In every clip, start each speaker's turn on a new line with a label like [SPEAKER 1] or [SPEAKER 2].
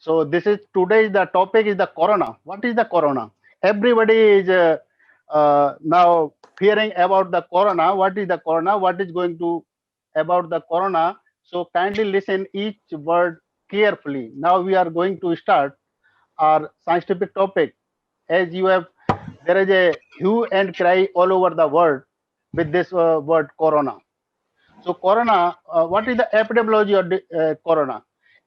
[SPEAKER 1] So this is today the topic is the corona. What is the corona? Everybody is now fearing about the corona. What is the corona? What is going to about the corona? So kindly listen each word carefully. Now we are going to start our scientific topic. As you have, there is a hue and cry all over the world with this word corona. So corona, what is the epidemiology of the, corona?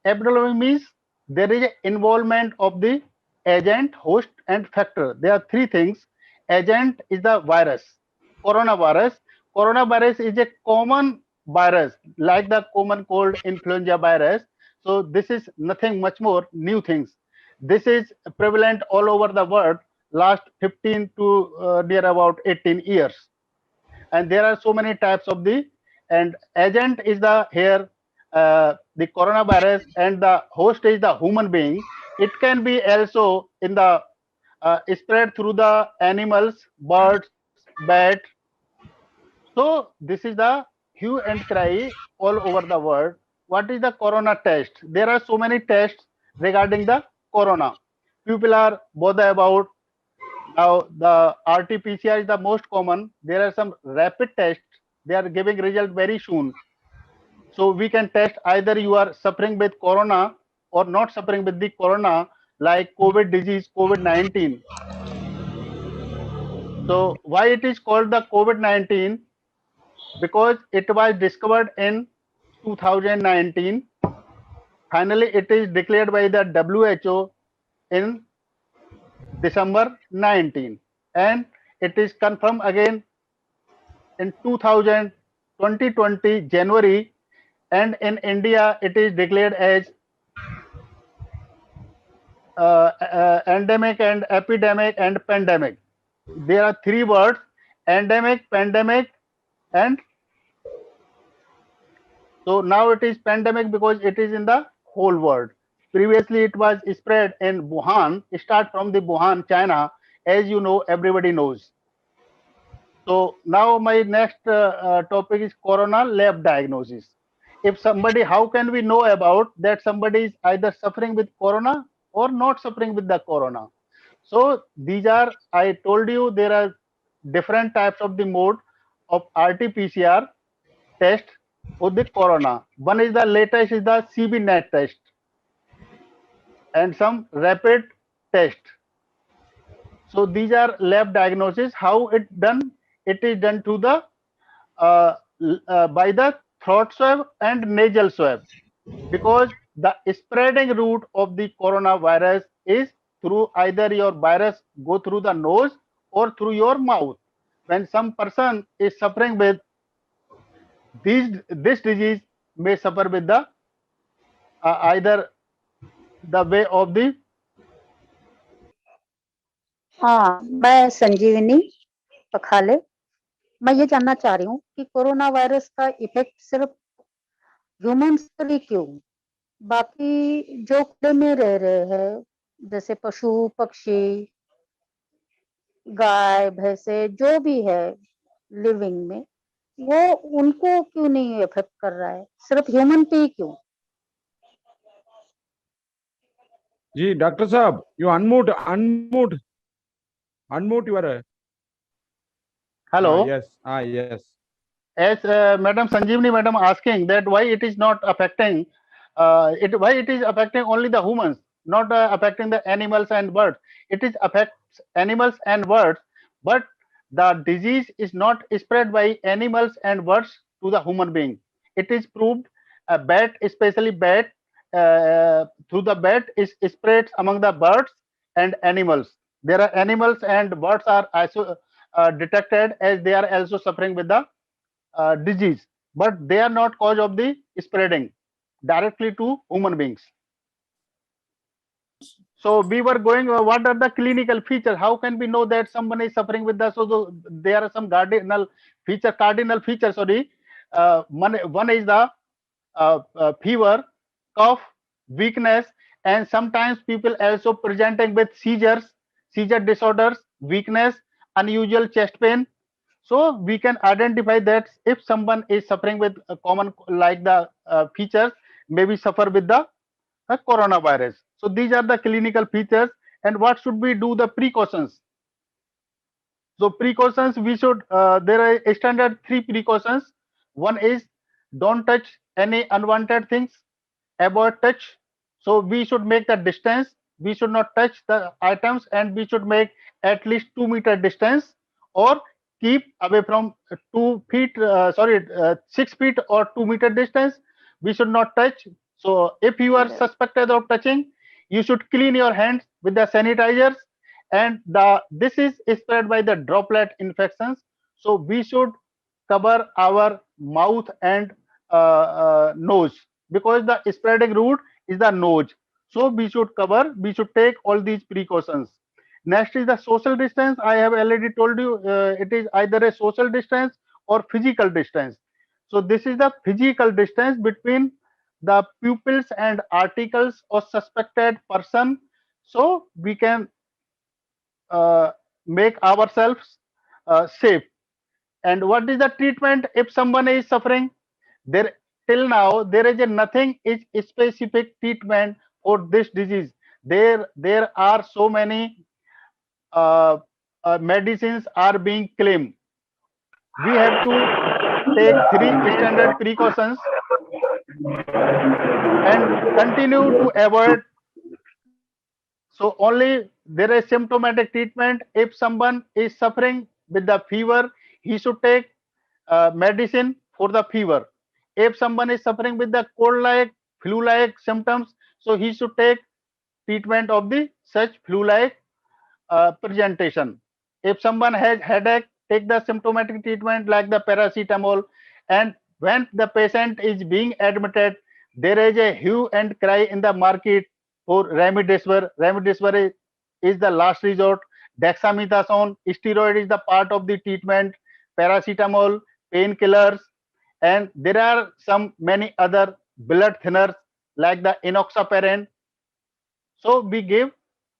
[SPEAKER 1] Epidemiology means there is a involvement of the agent, host, and factor. There are three things. Agent is the virus, coronavirus. Coronavirus is a common virus like the common cold influenza virus. So this is nothing much more new things. This is prevalent all over the world last 15 to near about 18 years, and there are so many types of the, and agent is the here the coronavirus, and the host is the human being. It can be also in the spread through the animals, birds, bat. So this is the hue and cry all over the world. What is the corona test? There are so many tests regarding the corona. People are bothered about. Now the RT-PCR is the most common. There are some rapid tests. They are giving result very soon. So we can test either you are suffering with corona or not suffering with the corona, like COVID disease, COVID-19. So why it is called the COVID-19? Because it was discovered in 2019. Finally, it is declared by the WHO in December 19, and it is confirmed again in 2020 January, and in India it is declared as endemic and epidemic and pandemic. There are three words: endemic, pandemic, and so now it is pandemic because it is in the whole world. Previously it was spread in Wuhan, start from the Wuhan, China, as you know, everybody knows. So now my next topic is corona lab diagnosis. If somebody, how can we know about that somebody is either suffering with corona or not suffering with the corona? So these are, I told you, there are different types of the mode of RT-PCR test for the corona. One is the latest is the CB-NET test and some rapid test. So these are lab diagnosis. How it done? It is done to the by the throat swab and nasal swab, because the spreading route of the coronavirus is through either your virus go through the nose or through your mouth. When some person is suffering with this disease, may suffer with the either the way of the.
[SPEAKER 2] हाँ, मैं संजीवनी पखाले। मैं ये जानना चाह रही हूँ कि corona virus का इफेक्ट सिर्फ ह्यूमन्स पर ही क्यों, बाकी जो खुले में रह रहे हैं जैसे पशु पक्षी गाय भैंसे जो भी है लिविंग में, वो उनको क्यों नहीं इफेक्ट कर रहा है, सिर्फ ह्यूमन पे ही क्यों?
[SPEAKER 3] जी डॉक्टर साहब, you unmute your
[SPEAKER 1] Hello.
[SPEAKER 3] Yes.
[SPEAKER 1] As Madam Sanjeevani Madam asking that why it is not affecting, why it is affecting only the humans, not affecting the animals and birds. It is affects animals and birds, but the disease is not spread by animals and birds to the human being. It is proved a bat, especially bat, through the bat is spreads among the birds and animals. There are animals and birds are also detected as they are also suffering with the disease, but they are not cause of the spreading directly to human beings. So we were going, what are the clinical features? How can we know that someone is suffering with the, so there are some cardinal features, sorry. One is the fever, cough, weakness, and sometimes people also presenting with seizure disorders, weakness, unusual chest pain. So we can identify that if someone is suffering with a common like the features, maybe suffer with the coronavirus. So these are the clinical features. And what should we do the precautions? So precautions, we should, there are standard 3 precautions. One is don't touch any unwanted things, avoid touch. So we should make the distance. We should not touch the items, and we should make at least 2 meter distance, or keep away from 2 feet, 6 feet or 2 meter distance. We should not touch. So if you are suspected of touching, you should clean your hands with the sanitizers, and this is spread by the droplet infections. So we should cover our mouth and nose, because the spreading route is the nose. So we should take all these precautions. Next is the social distance. I have already told you, it is either a social distance or physical distance. So this is the physical distance between the pupils and articles of suspected person. So we can make ourselves safe. And what is the treatment if someone is suffering? There, till now there is nothing is specific treatment for this disease. There are so many medicines are being claimed. We have to take 3 standard precautions and continue to avoid. So only there is symptomatic treatment. If someone is suffering with the fever, he should take medicine for the fever. If someone is suffering with the cold-like, flu-like symptoms, so he should take treatment of the such flu-like presentation. If someone has headache, take the symptomatic treatment like the paracetamol. And when the patient is being admitted, there is a hue and cry in the market for remdesivir. Remdesivir is the last resort. Dexamethasone, steroid is the part of the treatment. Paracetamol, painkillers, and there are some many other blood thinners like the enoxaparin. So we give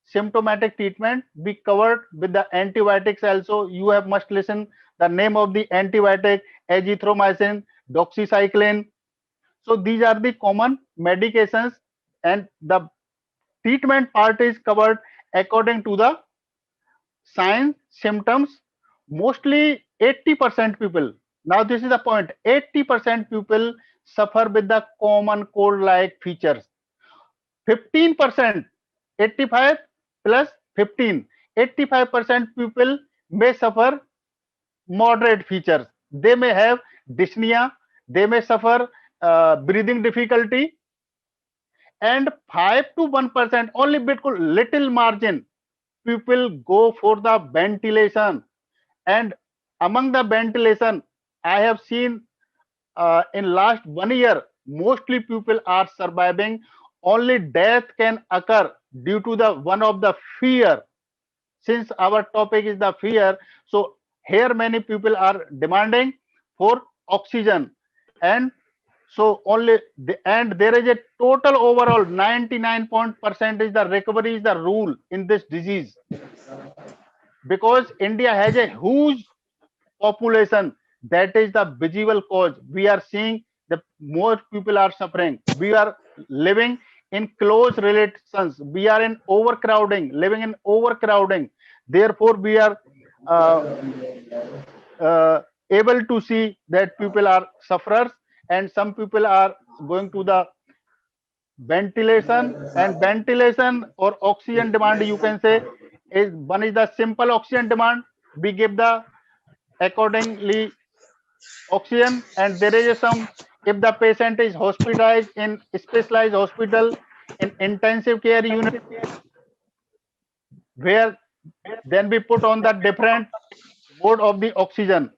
[SPEAKER 1] symptomatic treatment. We covered with the antibiotics also. You have must listen the name of the antibiotic: azithromycin, doxycycline. So these are the common medications, and the treatment part is covered according to the signs, symptoms. Mostly 80% people. Now this is the point. 80% people suffer with the common cold-like features. 15%, 85 plus 15, 85% people may suffer moderate features. They may have dyspnea, they may suffer breathing difficulty, and 5 to 1%, only bit little margin, people go for the ventilation. And among the ventilation, I have seen in last 1 year, mostly people are surviving. Only death can occur due to the one of the fear. Since our topic is the fear, so here many people are demanding for oxygen. And so only and there is a total overall 99% is the recovery is the rule in this disease, because India has a huge population. That is the visual cause. We are seeing that more people are suffering. We are living in close relations. We are in overcrowding, living in overcrowding. Therefore, we are uh, able to see that people are sufferers, and some people are going to the ventilation. And ventilation or oxygen demand, you can say, is one is the simple oxygen demand. We give the accordingly oxygen, and there is some, if the patient is hospitalized in specialized hospital, in intensive care unit, where then we put on the different mode of the oxygen.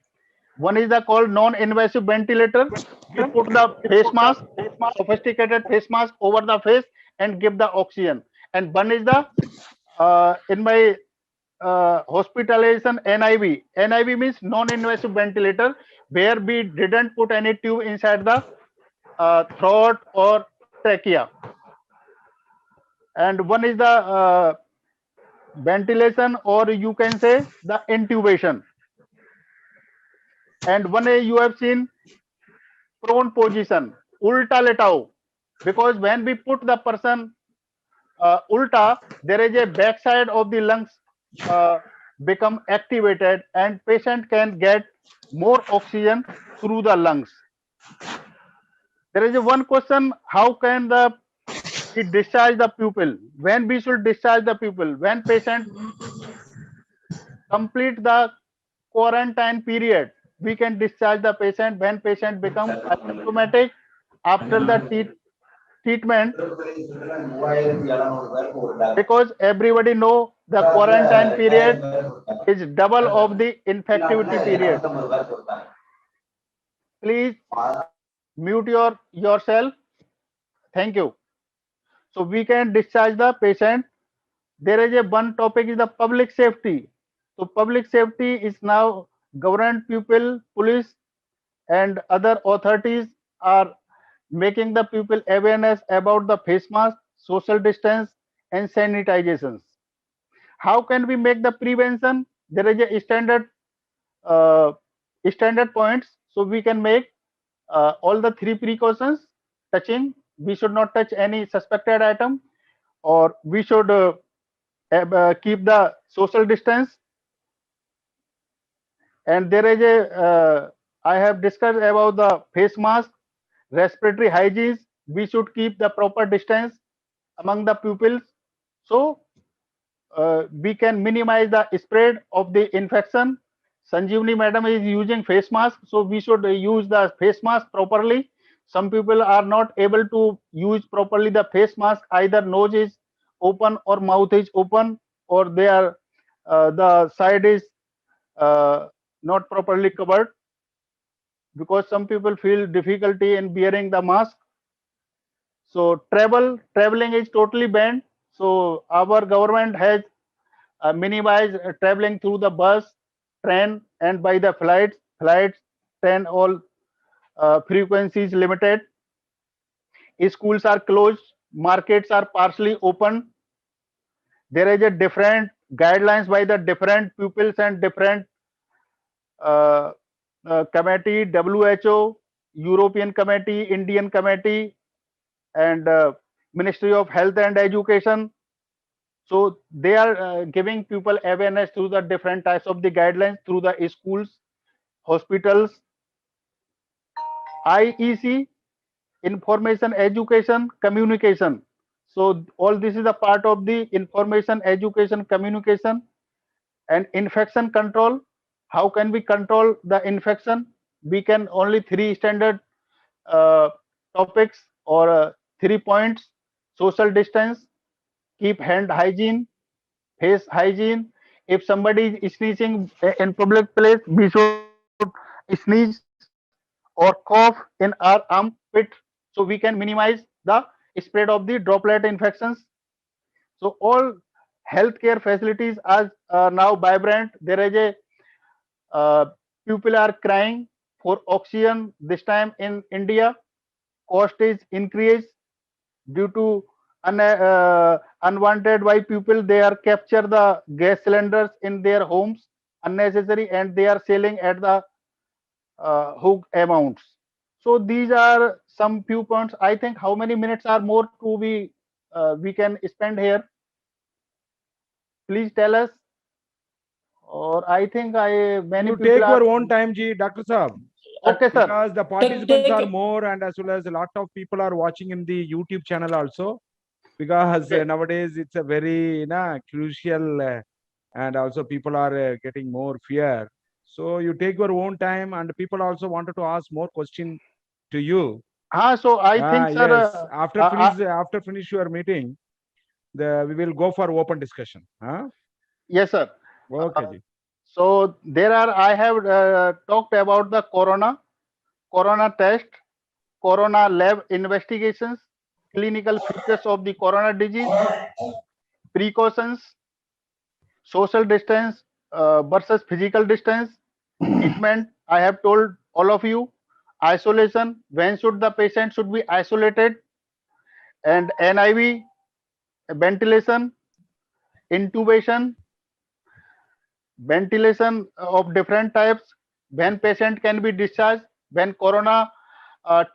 [SPEAKER 1] One is the called non-invasive ventilator. We put the face mask, sophisticated face mask over the face, and give the oxygen. And one is the in my hospitalization, NIV. NIV means non-invasive ventilator, where we didn't put any tube inside the throat or trachea. And one is the ventilation, or you can say the intubation. And one you have seen prone position, ulta letao, because when we put the person ulta, there is a backside of the lungs become activated, and patient can get more oxygen through the lungs. There is a one question: how can the we discharge the pupil? When we should discharge the pupil? When patient complete the quarantine period, we can discharge the patient. When patient become asymptomatic after the treatment, because everybody know the quarantine period is double of the infectivity period. Please mute yourself. Thank you. So we can discharge the patient. There is a one topic is the public safety. So public safety is now government, people, police, and other authorities are making the people awareness about the face mask, social distance, and sanitizations. How can we make the prevention? There is a uh, standard points, so we can make all the three precautions. Touching, we should not touch any suspected item, or we should keep the social distance. And there is a I have discussed about the face mask, respiratory hygiene. We should keep the proper distance among the pupils, so we can minimize the spread of the infection. Sanjeevani madam is using face mask, so we should use the face mask properly. Some people are not able to use properly the face mask. Either nose is open or mouth is open, or they are the side is uh, not properly covered, because some people feel difficulty in wearing the mask. So traveling is totally banned. So our government has minimized traveling through the bus, train, and by the flights, train, all frequencies limited. Schools are closed, markets are partially open. There is a different guidelines by the different pupils and different uh, committee: WHO, European Committee, Indian Committee, and Ministry of Health and Education. So they are giving people awareness through the different types of the guidelines through the schools, hospitals. IEC, information, education, communication. So all this is a part of the information, education, communication. And infection control. How can we control the infection? We can only three standard uh, topics, or 3 points: social distance, keep hand hygiene, face hygiene. If somebody is sneezing in public place, we should sneeze or cough in our armpit, so we can minimize the spread of the droplet infections. So all healthcare facilities are now vibrant. There is a people are crying for oxygen this time in India. Cost is increased due to unwanted by people. They are capture the gas cylinders in their homes unnecessary, and they are selling at the hook amounts. So these are some few points. I think how many minutes are more to be we can spend here? Please tell us. Or I think many
[SPEAKER 3] You
[SPEAKER 1] people
[SPEAKER 3] take
[SPEAKER 1] are
[SPEAKER 3] your own time, Ji, Dr. Saab.
[SPEAKER 1] okay, sir.
[SPEAKER 3] Because the participants are more, and as well as a lot of people are watching in the YouTube channel also. Because
[SPEAKER 1] Okay.
[SPEAKER 3] nowadays it's a very crucial, and also people are getting more fear. So you take your own time, and people also wanted to ask more question to you.
[SPEAKER 1] So I think, sir.
[SPEAKER 3] Yes. After finish your meeting, we will go for open discussion.
[SPEAKER 1] Yes, sir.
[SPEAKER 3] Okay, Ji.
[SPEAKER 1] So there are. I have talked about the corona test, corona lab investigations, clinical features of the corona disease, precautions, social distance versus physical distance, treatment. I have told all of you. Isolation. When should the patient should be isolated? And NIV, ventilation, intubation, ventilation of different types, when patient can be discharged, when corona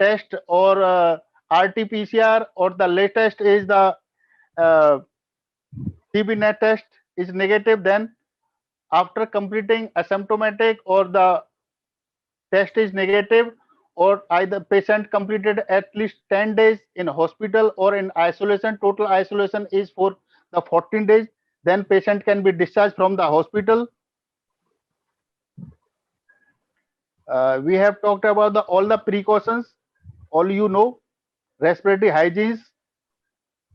[SPEAKER 1] test or RT-PCR, or the latest is the TB net test is negative, then after completing asymptomatic or the test is negative, or either patient completed at least 10 days in hospital or in isolation, total isolation is for the 14 days, then patient can be discharged from the hospital. We have talked about all the precautions, all you know, respiratory hygiene,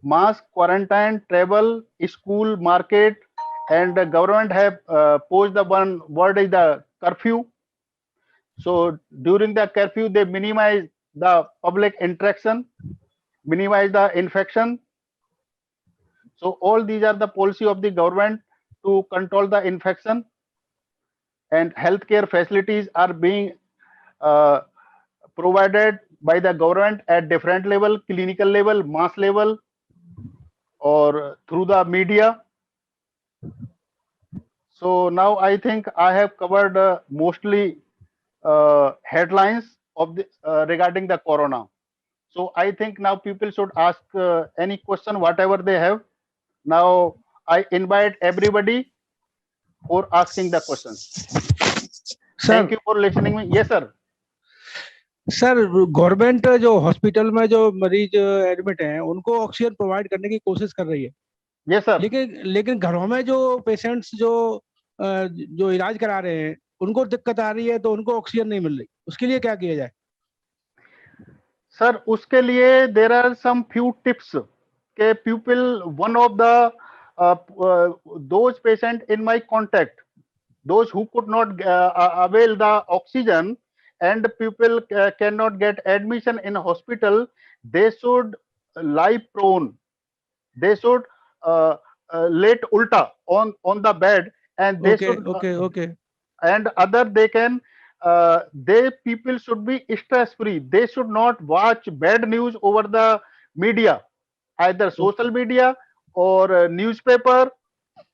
[SPEAKER 1] mask, quarantine, travel, school, market, and the government have posed the one word is the curfew. So during the curfew, they minimize the public interaction, minimize the infection. So all these are the policy of the government to control the infection, and healthcare facilities are being uh, provided by the government at different level, clinical level, mass level, or through the media. So now I think I have covered mostly headlines of the regarding the corona. So I think now people should ask any question, whatever they have. Now I invite everybody for asking the questions. Thank
[SPEAKER 4] sir
[SPEAKER 1] you for listening me. Yes, sir.
[SPEAKER 4] Sir government जो hospital में जो मरीज admit हैं उनको oxygen provide करने की कोशिश कर रही है,
[SPEAKER 1] Yes, sir.
[SPEAKER 4] लेकिन घरों में जो पेशेंट्स जो इलाज करा रहे हैं उनको दिक्कत आ रही है, तो उनको ऑक्सीजन नहीं मिल रही, उसके लिए क्या किया जाए?
[SPEAKER 1] Sir, उसके लिए there are some few tips. के people, one of the those patient in my contact, those who could not avail the oxygen, and people cannot get admission in hospital, they should lie prone. They should lay ulta on the bed, and they should
[SPEAKER 4] okay
[SPEAKER 1] and other they can they people should be stress free. They should not watch bad news over the media, either social media or newspaper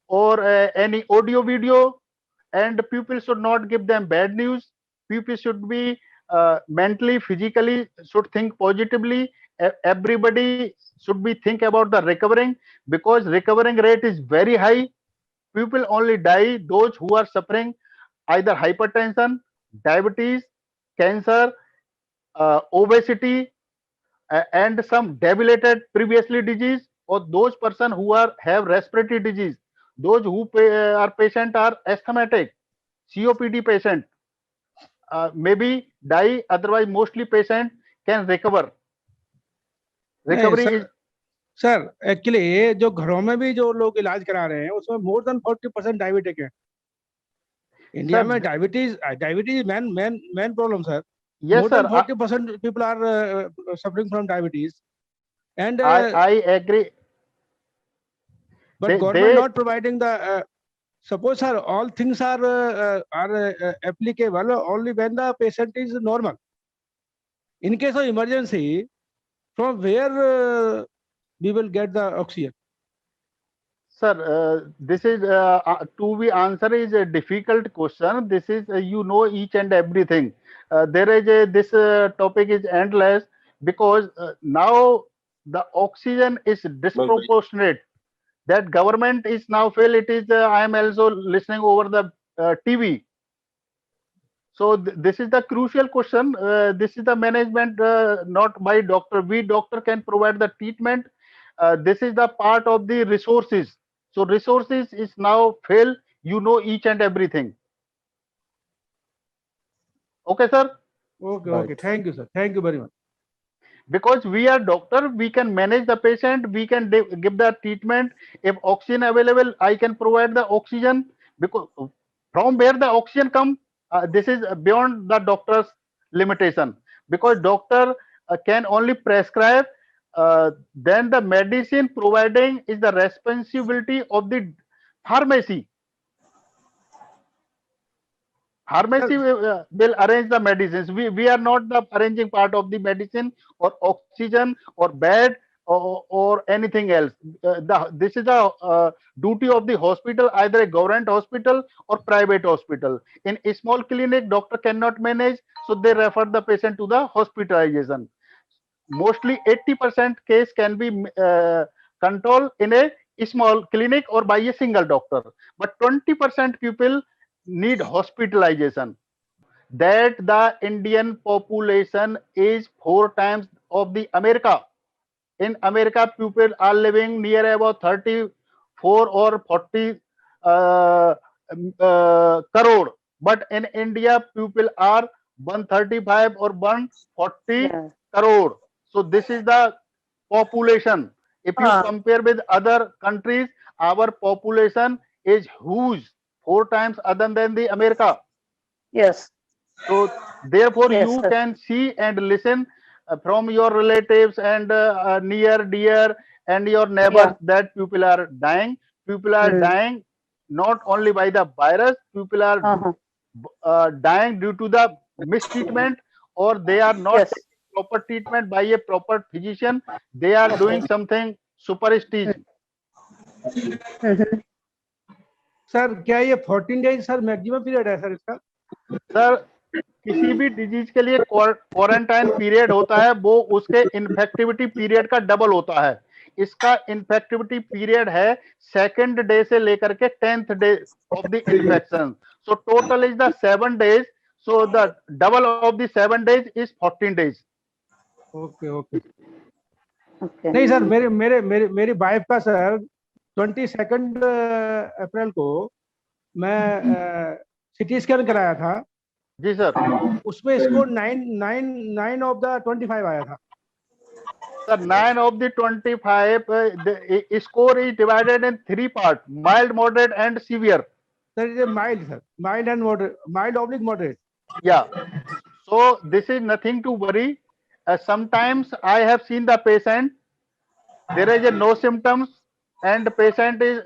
[SPEAKER 1] or any audio video, and people should not give them bad news. People should be mentally, physically should think positively. Everybody should be think about the recovering, because recovering rate is very high. People only die those who are suffering either hypertension, diabetes, cancer, obesity, and some debilitated previously disease, or those person who are have respiratory disease. Those who are patient are asthmatic, COPD patient, maybe die. Otherwise, mostly patient can recover. Recovery is
[SPEAKER 4] sir actually जो घरों में भी जो लोग इलाज करा रहे हैं उसमें मोर देन 40% डायबिटिक है। इंडिया
[SPEAKER 1] Sir,
[SPEAKER 4] में diabetes main problem sir.
[SPEAKER 1] yes,
[SPEAKER 4] More
[SPEAKER 1] sir.
[SPEAKER 4] than 40% people are suffering from diabetes, and
[SPEAKER 1] I agree.
[SPEAKER 4] but government not providing the suppose sir, all things are applicable only when the patient is normal. In case of emergency, from where we will get the oxygen?
[SPEAKER 1] Sir, this is to be answer is a difficult question. This is you know each and everything. There is this topic is endless, because now the oxygen is disproportionate. That government is now feel it is. I am also listening over the TV. So this is the crucial question. This is the management, not by doctor. We doctor can provide the treatment. This is the part of the resources. So resources is now fail. You know each and everything. Okay, sir.
[SPEAKER 4] Okay. Thank you, sir. Thank you very much.
[SPEAKER 1] Because we are doctor, we can manage the patient. We can give the treatment. If oxygen available, I can provide the oxygen. Because from where the oxygen come, this is beyond the doctor's limitation. Because doctor can only prescribe. Then the medicine providing is the responsibility of the pharmacy. Pharmacy will arrange the medicines. We are not the arranging part of the medicine or oxygen or bed or anything else. This is the duty of the hospital, either a government hospital or private hospital. In a small clinic, doctor cannot manage, so they refer the patient to the hospitalization. Mostly 80% case can be control in a small clinic or by a single doctor. But 20% people need hospitalization. That the Indian population is 4 times of the America. In America, people are living near about 34 or 40 uh, crore. But in India, people are 135 or 140
[SPEAKER 2] Yeah.
[SPEAKER 1] crore. So this is the population. If you
[SPEAKER 2] Ah.
[SPEAKER 1] compare with other countries, our population is huge, 4 times other than the America.
[SPEAKER 2] Yes.
[SPEAKER 1] So therefore,
[SPEAKER 2] Yes,
[SPEAKER 1] you
[SPEAKER 2] sir.
[SPEAKER 1] can see and listen from your relatives and near dear and your neighbors
[SPEAKER 2] Yeah.
[SPEAKER 1] that people are dying. People are
[SPEAKER 2] Hmm.
[SPEAKER 1] dying not only by the virus. People are
[SPEAKER 2] Uh-huh.
[SPEAKER 1] dying due to the mistreatment, or they are not
[SPEAKER 2] Yes.
[SPEAKER 1] taking proper treatment by a proper physician. They are doing something superstitious.
[SPEAKER 2] Mhm.
[SPEAKER 4] Sir क्या ये 14 days sir maximum period है sir इसका?
[SPEAKER 1] Sir किसी भी disease के लिए quarantine period होता है, वो उसके इन्फेक्टिविटी पीरियड का डबल होता है. इसका इन्फेक्टिविटी पीरियड है 2nd डे से लेकर के 10th day of the infection. So total is the 7 days. So the double of the 7 days is 14 days.
[SPEAKER 4] Okay okay.
[SPEAKER 2] Okay.
[SPEAKER 4] नहीं सर, मेरे मेरे मेरे मेरी वाइफ का सर 22 अप्रैल को मैं सिटी स्कैन कराया था.
[SPEAKER 1] जी सर.
[SPEAKER 4] उसमें इसको 9 ऑफ द 25 आया था.
[SPEAKER 1] Sir 9 of the 25 the score is divided in 3 parts: mild, moderate and severe.
[SPEAKER 4] Sir ये mild sir, mild and moderate, mild oblique moderate.
[SPEAKER 1] Yeah. So this is nothing to worry. Sometimes I have seen the patient. There is no symptoms, and the patient is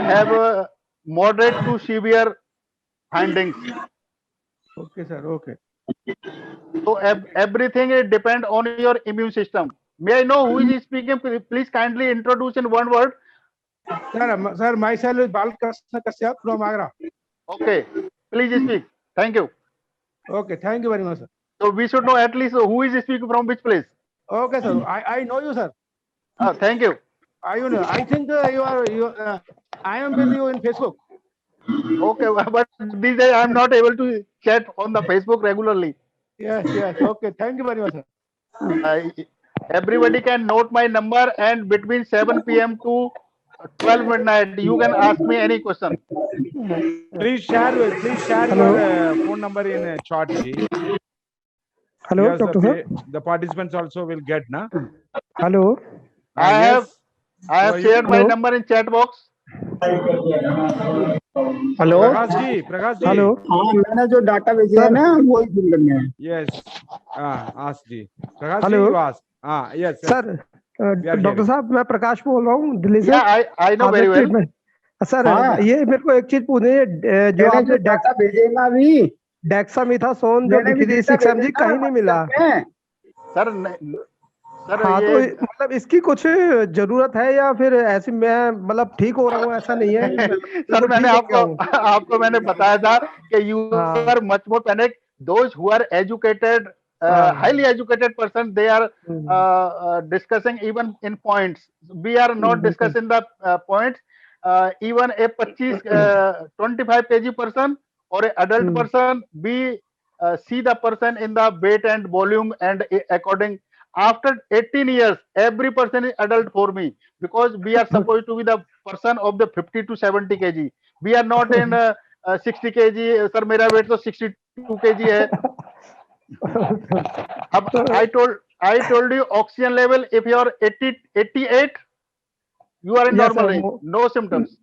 [SPEAKER 1] have moderate to severe findings.
[SPEAKER 4] Okay sir, okay.
[SPEAKER 1] So everything is depend on your immune system. May I know who is speaking? Please kindly introduce in one word.
[SPEAKER 4] Sir my self is Balkrishna Kashyap from Agra.
[SPEAKER 1] Okay. Please speak. Thank you.
[SPEAKER 4] Okay, thank you very much sir.
[SPEAKER 1] So we should know at least who is speaking from which place.
[SPEAKER 4] Okay sir, I know you sir.
[SPEAKER 1] Thank you.
[SPEAKER 4] I think I am with you in Facebook.
[SPEAKER 1] Okay, but these days I'm not able to chat on the Facebook regularly.
[SPEAKER 4] Yes, yes. Okay, thank you very much, sir.
[SPEAKER 1] Everybody can note my number, and between 7 p.m. to 12 midnight, you can ask me any question.
[SPEAKER 3] Please share
[SPEAKER 5] Hello.
[SPEAKER 3] your phone number in chat. Ji.
[SPEAKER 5] Hello,
[SPEAKER 3] Yes,
[SPEAKER 5] Dr. Sir.
[SPEAKER 3] the participants also will get, na?
[SPEAKER 5] Hello.
[SPEAKER 1] I have
[SPEAKER 3] So
[SPEAKER 1] shared my
[SPEAKER 5] Hello.
[SPEAKER 1] number in chat box.
[SPEAKER 5] Hello.
[SPEAKER 3] Prakash ji.
[SPEAKER 5] Hello.
[SPEAKER 6] हाँ, मैंने जो data भेजा है ना वो ही fill करने हैं.
[SPEAKER 3] Yes. Ask ji. Prakash
[SPEAKER 5] Hello.
[SPEAKER 3] ji, you ask. Yes.
[SPEAKER 5] Sir,
[SPEAKER 3] are
[SPEAKER 5] doctor
[SPEAKER 3] hearing.
[SPEAKER 5] साहब मैं प्रकाश बोल रहा हूँ दिल्ली से.
[SPEAKER 1] Yeah, I know very well.
[SPEAKER 5] Treatment. Sir
[SPEAKER 6] हाँ.
[SPEAKER 5] ये मेरे को एक चीज पूछनी है, जो
[SPEAKER 6] मैंने
[SPEAKER 5] आपने
[SPEAKER 6] जो डाटा भेजेगा अभी
[SPEAKER 5] डेक्सामेथासोन जो
[SPEAKER 6] मैंने भी
[SPEAKER 5] लिखी थी
[SPEAKER 6] डाटा
[SPEAKER 5] 6 mg
[SPEAKER 6] भेजा
[SPEAKER 5] कहीं नहीं मिला.
[SPEAKER 1] सर सर
[SPEAKER 5] हाँ, तो
[SPEAKER 1] ये
[SPEAKER 5] मतलब इसकी कुछ जरूरत है या फिर ऐसे मैं मतलब ठीक हो रहा हूँ, ऐसा नहीं है.
[SPEAKER 1] सर मैंने आपको मैंने बताया था कि you
[SPEAKER 5] हाँ.
[SPEAKER 1] are much more panic. Those who are educated, highly educated person, they are discussing even in points. We are not discussing the points. Even a 25 kg person or a adult person, we see the person in the weight and volume and according. After 18 years, every person is adult for me, because we are supposed to be the person of the 50 to 70 kg. We are not in 60 kg. Sir, मेरा weight तो 62 kg है. अब I told you oxygen level. If you are 88, you are in
[SPEAKER 5] Yes,
[SPEAKER 1] normal
[SPEAKER 5] sir.
[SPEAKER 1] range. No symptoms.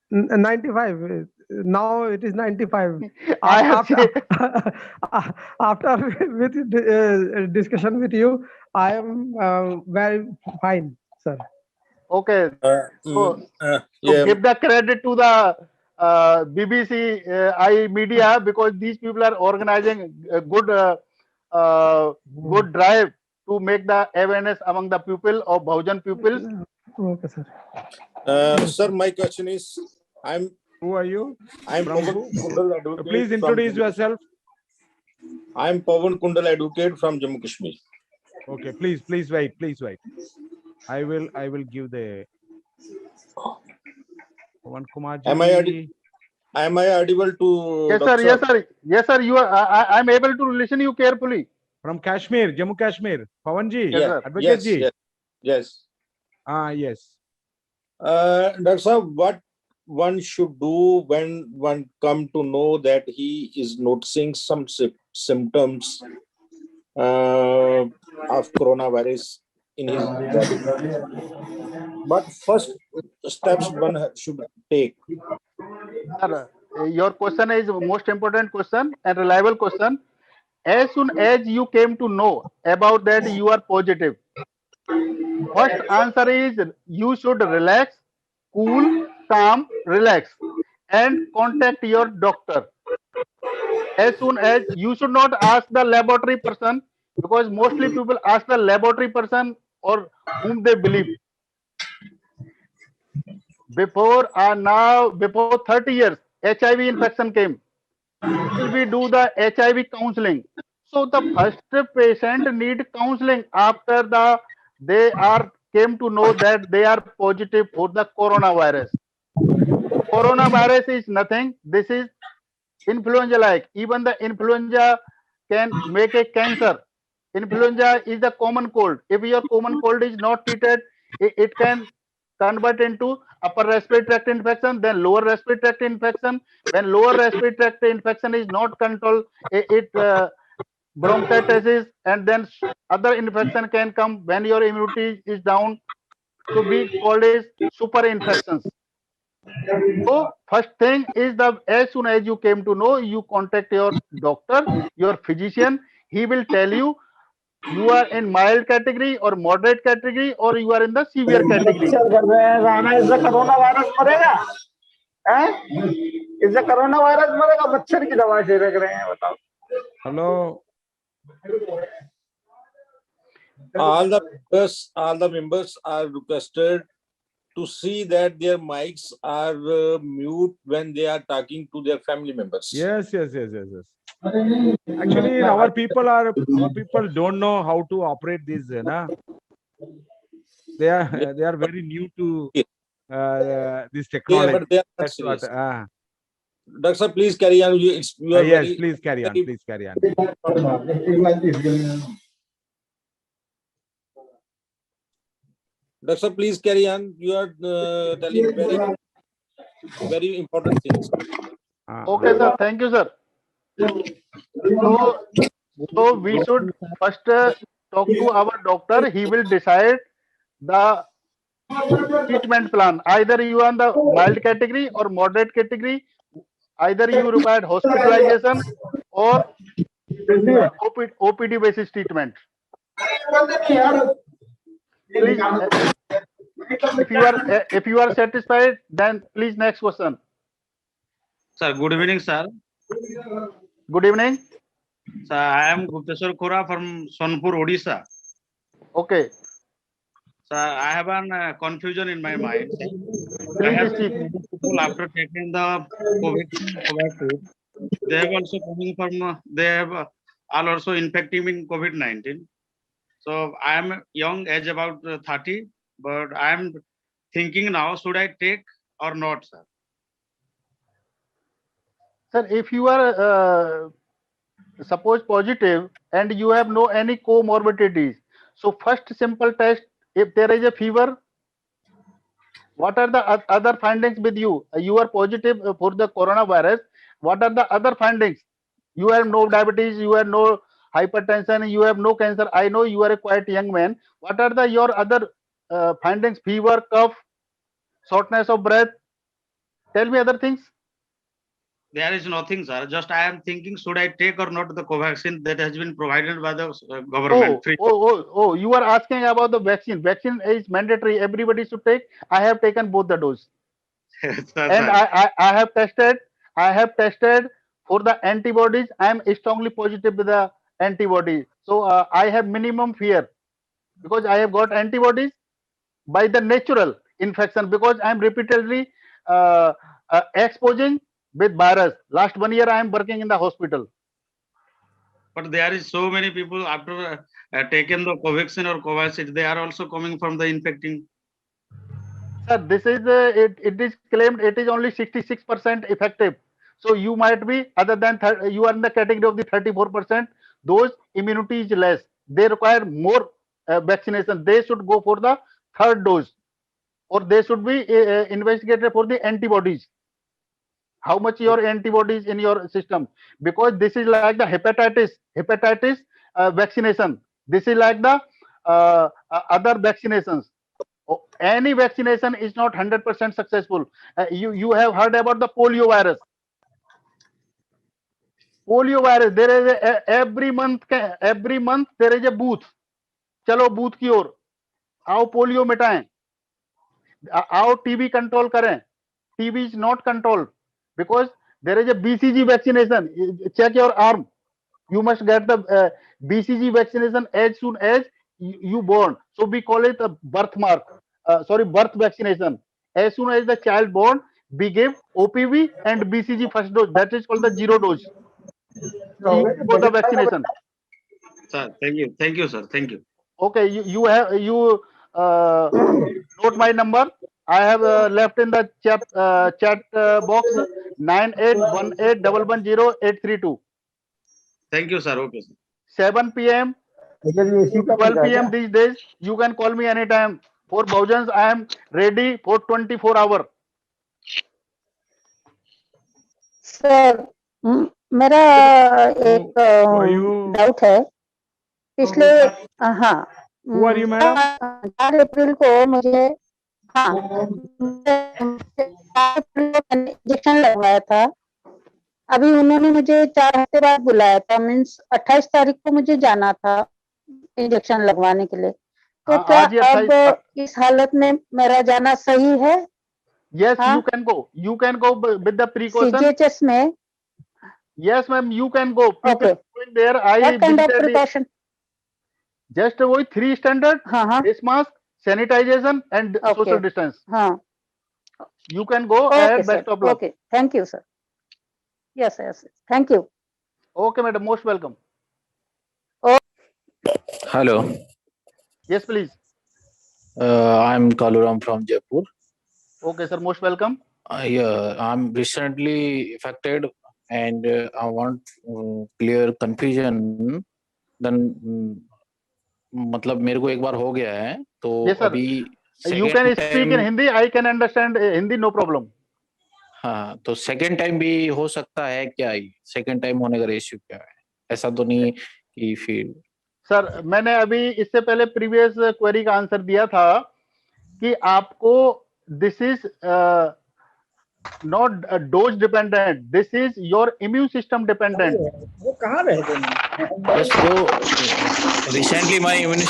[SPEAKER 5] 95. Now it is 95.
[SPEAKER 1] I have
[SPEAKER 5] After with discussion with you, I am very fine, sir.
[SPEAKER 1] Okay. So
[SPEAKER 7] yeah.
[SPEAKER 1] give the credit to the BBC I media, because these people are organizing a good good drive to make the awareness among the people of Bahujan pupils.
[SPEAKER 5] Okay, sir.
[SPEAKER 7] Sir, my question is,
[SPEAKER 3] Who are you?
[SPEAKER 7] I'm
[SPEAKER 3] From
[SPEAKER 7] Pawan Kundal, advocate.
[SPEAKER 3] Please introduce yourself.
[SPEAKER 7] I'm Pawan Kundal, advocate from Jammu Kashmir.
[SPEAKER 3] Okay, please wait. I will give the Pawan Kumar
[SPEAKER 7] Am I
[SPEAKER 3] ji.
[SPEAKER 7] Am I audible to
[SPEAKER 1] Yes, sir.
[SPEAKER 7] Dr.
[SPEAKER 1] Yes, sir. Yes, sir. You are. I'm able to listen you carefully.
[SPEAKER 3] From Kashmir, Jammu Kashmir. Pawan ji,
[SPEAKER 1] Yes, sir.
[SPEAKER 3] Advocate
[SPEAKER 7] Yes,
[SPEAKER 3] ji.
[SPEAKER 7] yes, yes.
[SPEAKER 3] Yes.
[SPEAKER 7] Dr. Sir, what one should do when one come to know that he is noticing some symptoms of coronavirus in his body? What first steps one should take?
[SPEAKER 1] Sir, your question is most important question and reliable question. As soon as you came to know about that you are positive, first answer is you should relax, cool, calm, relax, and contact your doctor. As soon as you should not ask the laboratory person, because mostly people ask the laboratory person or whom they believe. Before 30 years, HIV infection came. Still we do the HIV counseling. So the first patient need counseling after they are came to know that they are positive for the coronavirus. Coronavirus is nothing. This is influenza like. Even the influenza can make a cancer. Influenza is the common cold. If your common cold is not treated, it can convert into upper respiratory tract infection, then lower respiratory tract infection. When lower respiratory tract infection is not controlled, it bronchitis, and then other infection can come when your immunity is down. So we call it super infections. So first thing is as soon as you came to know, you contact your doctor, your physician. He will tell you you are in mild category or moderate category or you are in the severe category.
[SPEAKER 6] मच्छर कर रहे हैं राणा, इससे corona virus मरेगा? हैं? इससे corona virus मरेगा? मच्छर की दवा से रख रहे हैं, बताओ।
[SPEAKER 3] Hello.
[SPEAKER 7] All the members are requested to see that their mics are mute when they are talking to their family members.
[SPEAKER 3] Yes. Actually, our people don't know how to operate this. Na? They are very new to this
[SPEAKER 7] Yeah,
[SPEAKER 3] technology.
[SPEAKER 7] but they are not
[SPEAKER 3] That's what.
[SPEAKER 7] serious. Dr. Sir, please carry on. You are
[SPEAKER 3] Yes,
[SPEAKER 7] very,
[SPEAKER 3] please carry on.
[SPEAKER 7] very-
[SPEAKER 3] Please carry on.
[SPEAKER 7] Dr. Sir, please carry on. You are telling very, very important things.
[SPEAKER 1] Okay, sir. Thank you, sir. So we should first talk to our doctor. He will decide the treatment plan. Either you are in the mild category or moderate category. Either you require hospitalization or OPD basis treatment. Please, if you are satisfied, then please next question.
[SPEAKER 8] Sir, good evening, sir.
[SPEAKER 1] Good evening.
[SPEAKER 8] Sir, I am Gupteshwar Khora from Sonpur, Odisha.
[SPEAKER 1] Okay.
[SPEAKER 8] Sir, I have a confusion in my mind. Sir. I
[SPEAKER 1] Please
[SPEAKER 8] have
[SPEAKER 1] speak.
[SPEAKER 8] seen people after taking the COVID, they have also coming from, they have are also infecting in COVID-19. So I am young, age about 30, but I am thinking now, should I take or not, sir?
[SPEAKER 1] Sir, if you are suppose positive and you have no any comorbidities, so first simple test, if there is a fever, what are the other findings with you? You are positive for the coronavirus. What are the other findings? You have no diabetes, you have no hypertension, you have no cancer. I know you are a quite young man. What are your other findings? Fever, cough, shortness of breath. Tell me other things.
[SPEAKER 8] There is nothing, sir. Just I am thinking, should I take or not the Covaxin that has been provided by the government? Free.
[SPEAKER 1] You are asking about the vaccine. Vaccine is mandatory. Everybody should take. I have taken both the dose.
[SPEAKER 8] Sir,
[SPEAKER 1] And
[SPEAKER 8] sir.
[SPEAKER 1] I have tested for the antibodies. I am strongly positive with the antibodies. So I have minimum fear because I have got antibodies by the natural infection because I am repeatedly exposing with virus. Last 1 year I am working in the hospital.
[SPEAKER 8] but there is so many people after taken the Covaxin or Covishield, they are also coming from the infecting.
[SPEAKER 1] Sir, this is it is claimed it is only 66% effective. So you might be other than you are in the category of the 34%. Those immunity is less. They require more vaccination. They should go for the third dose, or they should be investigated for the antibodies. How much your antibodies in your system, because this is like the hepatitis vaccination. This is like the other vaccinations. Any vaccination is not 100% successful. You have heard about the polio virus. There is every month there is a booth. चलो booth की ओर आओ, polio मिटाएं, आओ TB control करें. TB is not controlled because there is a BCG vaccination. Check your arm. You must get the BCG vaccination as soon as you born. So we call it a birthmark. Birth vaccination. As soon as the child born, we give OPV and BCG first dose. That is called the zero dose. For the vaccination.
[SPEAKER 8] Sir, thank you, sir. Thank you.
[SPEAKER 1] Okay, you note my number. I have left in the chat box 9818110832.
[SPEAKER 8] Thank you, sir. Okay, sir.
[SPEAKER 1] 7 p.m. to 12 p.m. these days. You can call me anytime. For Bahujans, I am ready for 24 hours.
[SPEAKER 2] Sir मेरा एक doubt है. पिछले हाँ,
[SPEAKER 3] Who are you, madam?
[SPEAKER 2] 4 अप्रैल को मुझे 4 अप्रैल को मैंने injection लगवाया था. अभी उन्होंने मुझे 4 हफ्ते बाद बुलाया था. मीन्स 28 तारीख को मुझे जाना था इंजेक्शन लगवाने के लिए. तो
[SPEAKER 1] हाँ,
[SPEAKER 2] क्या
[SPEAKER 1] आज ही 28
[SPEAKER 2] अब इस हालत में मेरा जाना सही है?
[SPEAKER 1] Yes,
[SPEAKER 2] हाँ?
[SPEAKER 1] you can go. You can go with the precaution.
[SPEAKER 2] CGHS में.
[SPEAKER 1] Yes, ma'am, you can go. People
[SPEAKER 2] Okay.
[SPEAKER 1] going there.
[SPEAKER 2] What kind of precaution?
[SPEAKER 1] Just वही 3 standard.
[SPEAKER 2] हाँ.
[SPEAKER 1] Face mask, sanitization, and
[SPEAKER 2] Okay.
[SPEAKER 1] social distance.
[SPEAKER 2] हाँ.
[SPEAKER 1] You can go
[SPEAKER 2] Okay,
[SPEAKER 1] ahead.
[SPEAKER 2] sir.
[SPEAKER 1] Best of luck.
[SPEAKER 2] Okay. Thank you, sir. Yes. Thank you.
[SPEAKER 1] Okay, madam. Most welcome.
[SPEAKER 9] Hello,
[SPEAKER 1] Yes, please.
[SPEAKER 9] I'm Kaluram from Jaipur.
[SPEAKER 1] Okay, sir. Most welcome.
[SPEAKER 9] Yeah, I'm recently affected and I want clear confusion. Then मतलब मेरे को एक बार हो गया है तो
[SPEAKER 1] Yes, sir.
[SPEAKER 9] अभी
[SPEAKER 1] You can speak in Hindi. I can understand Hindi. No problem.
[SPEAKER 9] हाँ, तो सेकेंड टाइम भी हो सकता है क्या? सेकेंड टाइम होने का रेशियो क्या है? ऐसा तो नहीं कि फिर
[SPEAKER 1] सर मैंने अभी इससे पहले प्रीवियस क्वेरी का आंसर दिया था कि आपको this is not dose dependent, this is your immune system dependent.
[SPEAKER 6] वो कहाँ रह गए?
[SPEAKER 9] yes, so recently my immune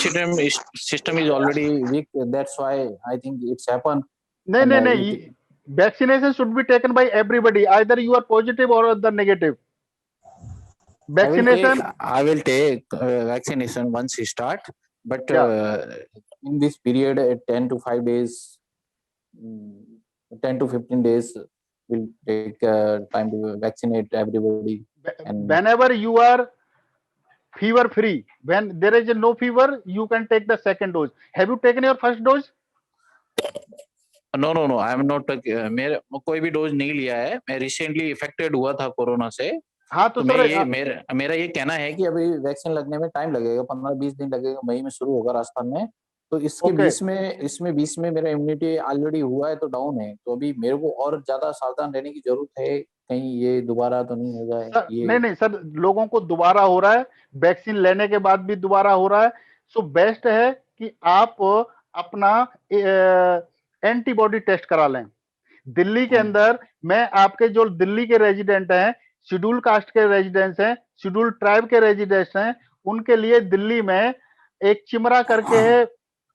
[SPEAKER 9] system is already weak. That's why I think it's happened.
[SPEAKER 1] नहीं, vaccination should be taken by everybody. Either you are positive or the negative. Vaccination.
[SPEAKER 9] I will take vaccination once you start, but in this period, 10 to 5 days, 10 to 15 days, will take time to vaccinate everybody. And
[SPEAKER 1] Whenever you are fever free, when there is no fever, you can take the second dose. Have you taken your first dose?
[SPEAKER 9] no, I am not. मेरे कोई भी dose नहीं लिया है. मैं recently affected हुआ था corona से.
[SPEAKER 1] हाँ तो सर
[SPEAKER 9] मेरा ये कहना है कि अभी वैक्सीन लगने में टाइम लगेगा, 15-20 दिन लगेगा. मई में शुरू होगा राजस्थान में. तो इसके बीच में मेरा इम्यूनिटी ऑलरेडी हुआ है तो डाउन है. तो अभी मेरे को और ज्यादा सावधान रहने की जरूरत है, कहीं ये दोबारा तो नहीं हो जाए.
[SPEAKER 1] नहीं सर, लोगों को दोबारा हो रहा है, वैक्सीन लेने के बाद भी दोबारा हो रहा है. सो बेस्ट है कि आप अपना एंटीबॉडी टेस्ट करा लें. दिल्ली के अंदर मैं आपके जो दिल्ली के रेजिडेंट हैं, शेड्यूल कास्ट के रेजिडेंट्स हैं, शेड्यूल ट्राइब के रेजिडेंट्स हैं, उनके लिए दिल्ली में एक चिमरा करके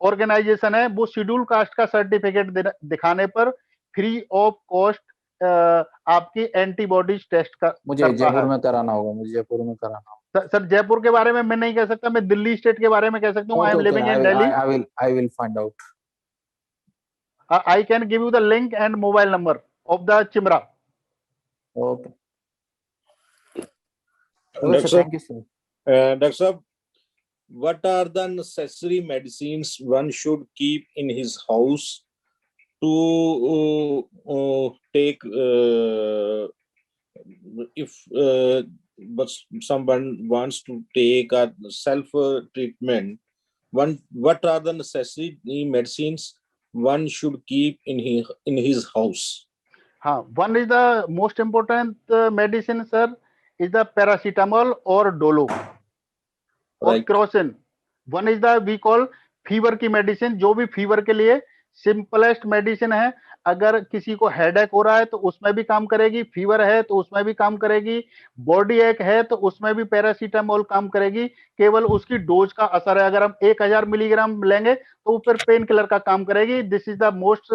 [SPEAKER 1] ऑर्गेनाइजेशन है. वो शेड्यूल कास्ट का सर्टिफिकेट दिखाने पर फ्री ऑफ कॉस्ट आपकी एंटीबॉडीज टेस्ट का
[SPEAKER 9] मुझे जयपुर में कराना होगा.
[SPEAKER 1] सर जयपुर के बारे में मैं नहीं कह सकता, मैं दिल्ली स्टेट के बारे में कह सकता हूँ. I am living in Delhi.
[SPEAKER 9] I will find out.
[SPEAKER 1] I can give you the link and mobile number of the Chimra.
[SPEAKER 9] Okay.
[SPEAKER 7] Doctor,
[SPEAKER 9] Thank you, sir.
[SPEAKER 7] Dr. Saab, what are the necessary medicines one should keep in his house to take if but someone wants to take a self treatment? What are the necessary medicines one should keep in his house?
[SPEAKER 1] One is the most important medicine, sir, is the paracetamol or Dolo or
[SPEAKER 7] Right.
[SPEAKER 1] Crocin. One is the we call fever की medicine, जो भी fever के लिए simplest medicine है. अगर किसी को headache हो रहा है तो उसमें भी काम करेगी, फीवर है तो उसमें भी काम करेगी, बॉडी एक है तो उसमें भी पैरासीटामोल काम करेगी. केवल उसकी डोज का असर है. अगर हम 1000 मिलीग्राम लेंगे तो वो फिर पेन किलर का काम करेगी. This is the most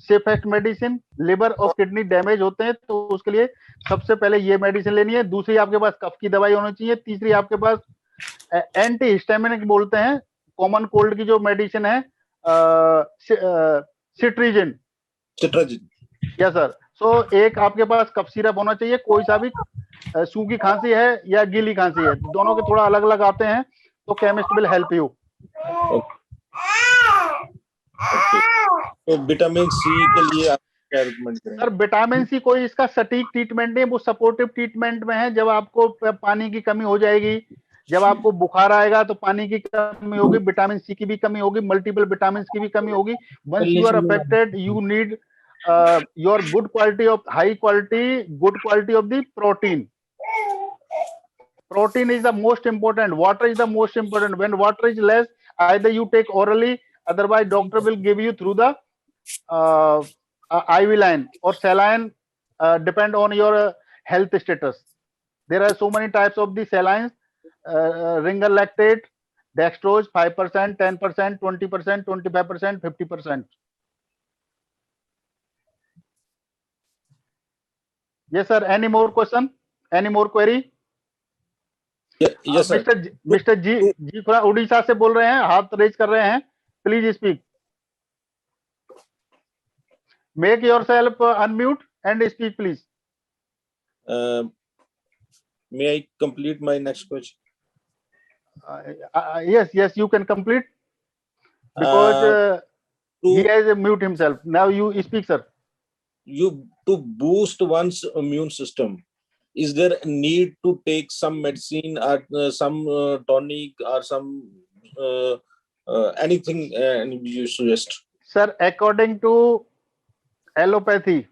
[SPEAKER 1] safest medicine. Liver और किडनी डैमेज होते हैं तो उसके लिए सबसे पहले ये मेडिसिन लेनी है. दूसरी आपके पास कफ की दवाई होनी चाहिए. तीसरी आपके पास एंटी हिस्टामिनिक बोलते हैं, कॉमन कोल्ड की जो मेडिसिन है, सिट्रीजिन. Yes sir. सो एक आपके पास कफ सिरप होना चाहिए. कोई सा भी सूखी खांसी है या गीली खांसी है, दोनों के थोड़ा अलग अलग आते हैं, तो केमिस्ट विल हेल्प यू.
[SPEAKER 7] तो विटामिन सी के लिए आप क्या रिकमेंड करेंगे?
[SPEAKER 1] सर विटामिन सी कोई इसका सटीक ट्रीटमेंट नहीं, वो सपोर्टिव ट्रीटमेंट में है. जब आपको पानी की कमी हो जाएगी, जब आपको बुखार आएगा तो पानी की कमी होगी, विटामिन सी की भी कमी होगी, मल्टीपल विटामिन की भी कमी होगी. Once you are affected, you need your good quality of high quality, good quality of the protein. Protein is the most important. Water is the most important. When water is less, either you take orally, otherwise doctor will give you through the IV line or saline, depend on your health status. There are so many types of the salines, ringer lactate, dextrose 5%, 10%, 20%, 25%, 50%. Yes sir, any more question? Any more query?
[SPEAKER 7] Yes, sir.
[SPEAKER 1] Mister ji थोड़ा उड़ीसा से बोल रहे हैं, हाथ raise कर रहे हैं. Please speak. Make your self unmute and speak please.
[SPEAKER 7] May I complete my next question?
[SPEAKER 1] Yes, you can complete because he has mute himself. Now you speak, sir.
[SPEAKER 7] To boost one's immune system, is there a need to take some medicine or some tonic or some anything you suggest?
[SPEAKER 1] Sir, according to allopathy,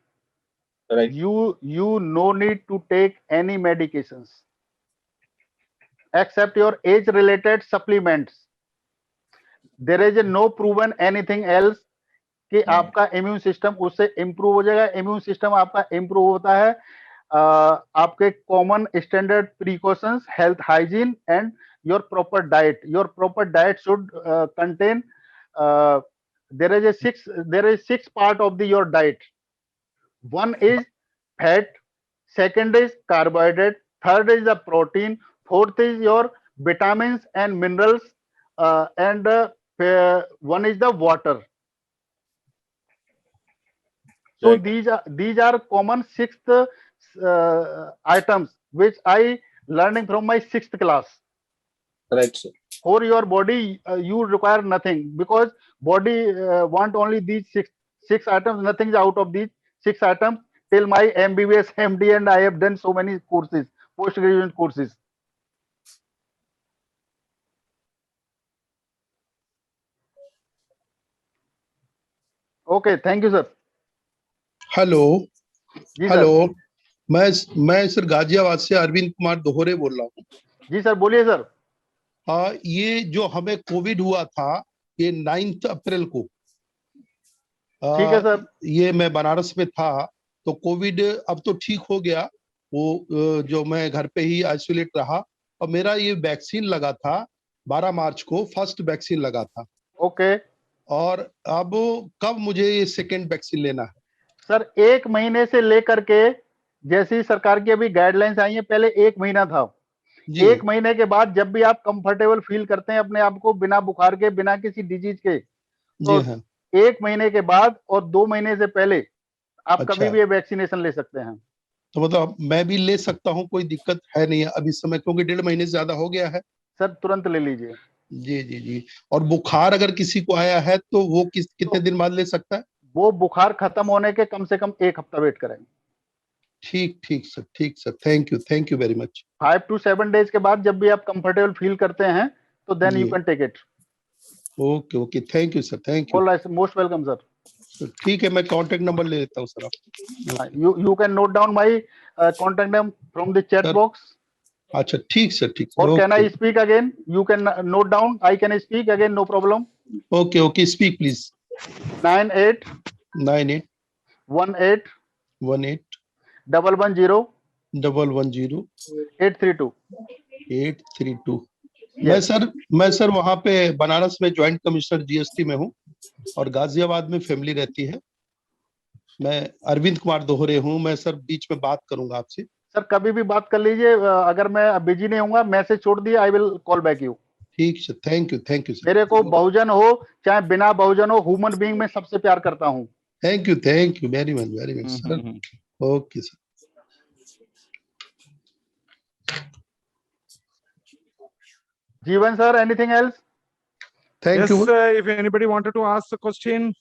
[SPEAKER 7] Right.
[SPEAKER 1] you no need to take any medications except your age-related supplements. There is no proven anything else कि आपका immune system उससे improve हो जाएगा. Immune system आपका improve होता है आपके common standard precautions, health hygiene and your proper diet. Your proper diet should contain there is six part of your diet. One is fat, second is carbohydrate, third is the protein, fourth is your vitamins and minerals, and one is the water. So
[SPEAKER 7] Right.
[SPEAKER 1] these are common sixth items which I learning from my 6th class.
[SPEAKER 7] Right, sir.
[SPEAKER 1] For your body, you require nothing because body want only these six items. Nothing is out of these 6 items. Till my MBBS, MD, and I have done so many courses, post-graduate courses. Okay, thank you, sir.
[SPEAKER 10] Hello
[SPEAKER 1] ji
[SPEAKER 10] hello
[SPEAKER 1] sir.
[SPEAKER 10] मैं sir Ghaziabad से अरविंद कुमार दोहरे बोल रहा हूँ.
[SPEAKER 1] Ji sir, बोलिए sir.
[SPEAKER 10] ये जो हमें Covid हुआ था ये 9 अप्रैल को.
[SPEAKER 1] ठीक है सर.
[SPEAKER 10] ये मैं बनारस में था तो कोविड अब तो ठीक हो गया. वो जो मैं घर पे ही आइसोलेट रहा और मेरा ये वैक्सीन लगा था 12 मार्च को, फर्स्ट वैक्सीन लगा था.
[SPEAKER 1] ओके.
[SPEAKER 10] और अब कब मुझे ये सेकेंड वैक्सीन लेना है?
[SPEAKER 1] सर 1 महीने से लेकर के जैसी सरकार की अभी गाइडलाइंस आई है, पहले 1 महीना था. 1 महीने के बाद जब भी आप कंफर्टेबल फील करते हैं अपने आप को, बिना बुखार के, बिना किसी डिजीज के, तो 1 महीने के बाद और 2 महीने से पहले आप कभी भी ये वैक्सीनेशन ले सकते हैं.
[SPEAKER 10] तो मतलब मैं भी ले सकता हूँ, कोई दिक्कत है नहीं है अभी इस समय, क्योंकि 1.5 महीने से ज्यादा हो गया है।
[SPEAKER 1] सर तुरंत ले लीजिए।
[SPEAKER 10] जी जी जी। और बुखार अगर किसी को आया है तो वो कितने दिन बाद ले सकता है?
[SPEAKER 1] वो बुखार खत्म होने के कम से कम 1 हफ्ता वेट करेंगे।
[SPEAKER 10] ठीक ठीक sir, thank you very much.
[SPEAKER 1] 5 to 7 days के बाद जब भी आप कंफर्टेबल फील करते हैं तो देन यू
[SPEAKER 10] जी।
[SPEAKER 1] Can take it.
[SPEAKER 10] Okay thank you sir, thank you.
[SPEAKER 1] All right, most welcome sir.
[SPEAKER 10] ठीक है, मैं कांटेक्ट नंबर ले लेता हूँ सर आप।
[SPEAKER 1] You can note down my contact name from the chat
[SPEAKER 10] Sir,
[SPEAKER 1] box.
[SPEAKER 10] अच्छा ठीक सर, ठीक
[SPEAKER 1] Or can I
[SPEAKER 10] okay
[SPEAKER 1] speak again? You can note down. I can speak again, no problem.
[SPEAKER 10] Okay speak please.
[SPEAKER 1] 98
[SPEAKER 10] 98
[SPEAKER 1] 18
[SPEAKER 10] 18
[SPEAKER 1] 110
[SPEAKER 10] 110
[SPEAKER 1] 832.
[SPEAKER 10] 832। मैं sir वहाँ पे बनारस में joint commissioner GST में हूँ और गाजियाबाद में फैमिली रहती है। मैं अरविंद कुमार दोहरे हूँ। मैं सर बीच में बात करूंगा आपसे।
[SPEAKER 1] सर कभी भी बात कर लीजिए, अगर मैं बिजी नहीं होऊंगा मैसेज छोड़ दिए, I will call back you.
[SPEAKER 10] ठीक सर, थैंक यू सर।
[SPEAKER 1] मेरे को बहुजन हो चाहे बिना बहुजन हो, ह्यूमन बीइंग में सबसे प्यार करता हूँ।
[SPEAKER 10] Thank you very much sir. Okay sir.
[SPEAKER 1] Jeevan sir, anything else?
[SPEAKER 10] Thank
[SPEAKER 3] Yes,
[SPEAKER 10] you.
[SPEAKER 3] if anybody wanted to ask a question.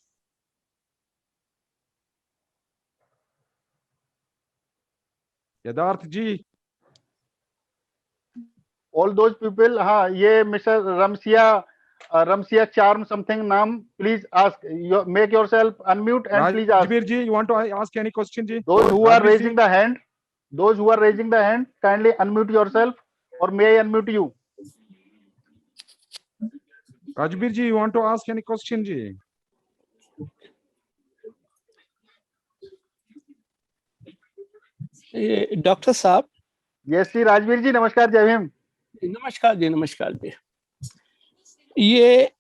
[SPEAKER 3] Yatharth ji.
[SPEAKER 1] All those people, हाँ ये मिस्टर रमसिया चार्म समथिंग नाम, please ask, make yourself unmute and please ask.
[SPEAKER 3] Rajbir ji, you want to ask any question ji?
[SPEAKER 1] Those who are
[SPEAKER 3] Rajbir ji?
[SPEAKER 1] raising the hand, kindly unmute yourself, or may I unmute you?
[SPEAKER 3] Rajbir ji, you want to ask any question ji?
[SPEAKER 11] Doctor साहब।
[SPEAKER 1] Yes जी राजवीर जी, नमस्कार, जय भीम।
[SPEAKER 11] नमस्कार जी, नमस्कार जी। ये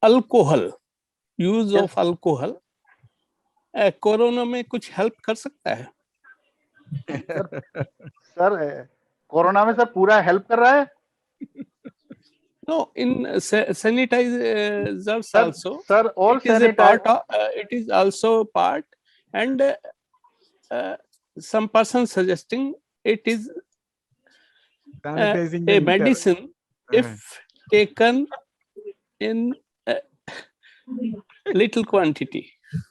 [SPEAKER 11] alcohol, use of alcohol corona में कुछ help कर सकता है?
[SPEAKER 1] सर कोरोना में सर पूरा हेल्प कर रहा है।
[SPEAKER 11] No, in sanitizers
[SPEAKER 1] Sir,
[SPEAKER 11] also.
[SPEAKER 1] Sir, all
[SPEAKER 11] it is a part of, it is also part, and some person suggesting it is
[SPEAKER 3] Sanitizing
[SPEAKER 11] a
[SPEAKER 3] the
[SPEAKER 11] medicine if taken in little quantity.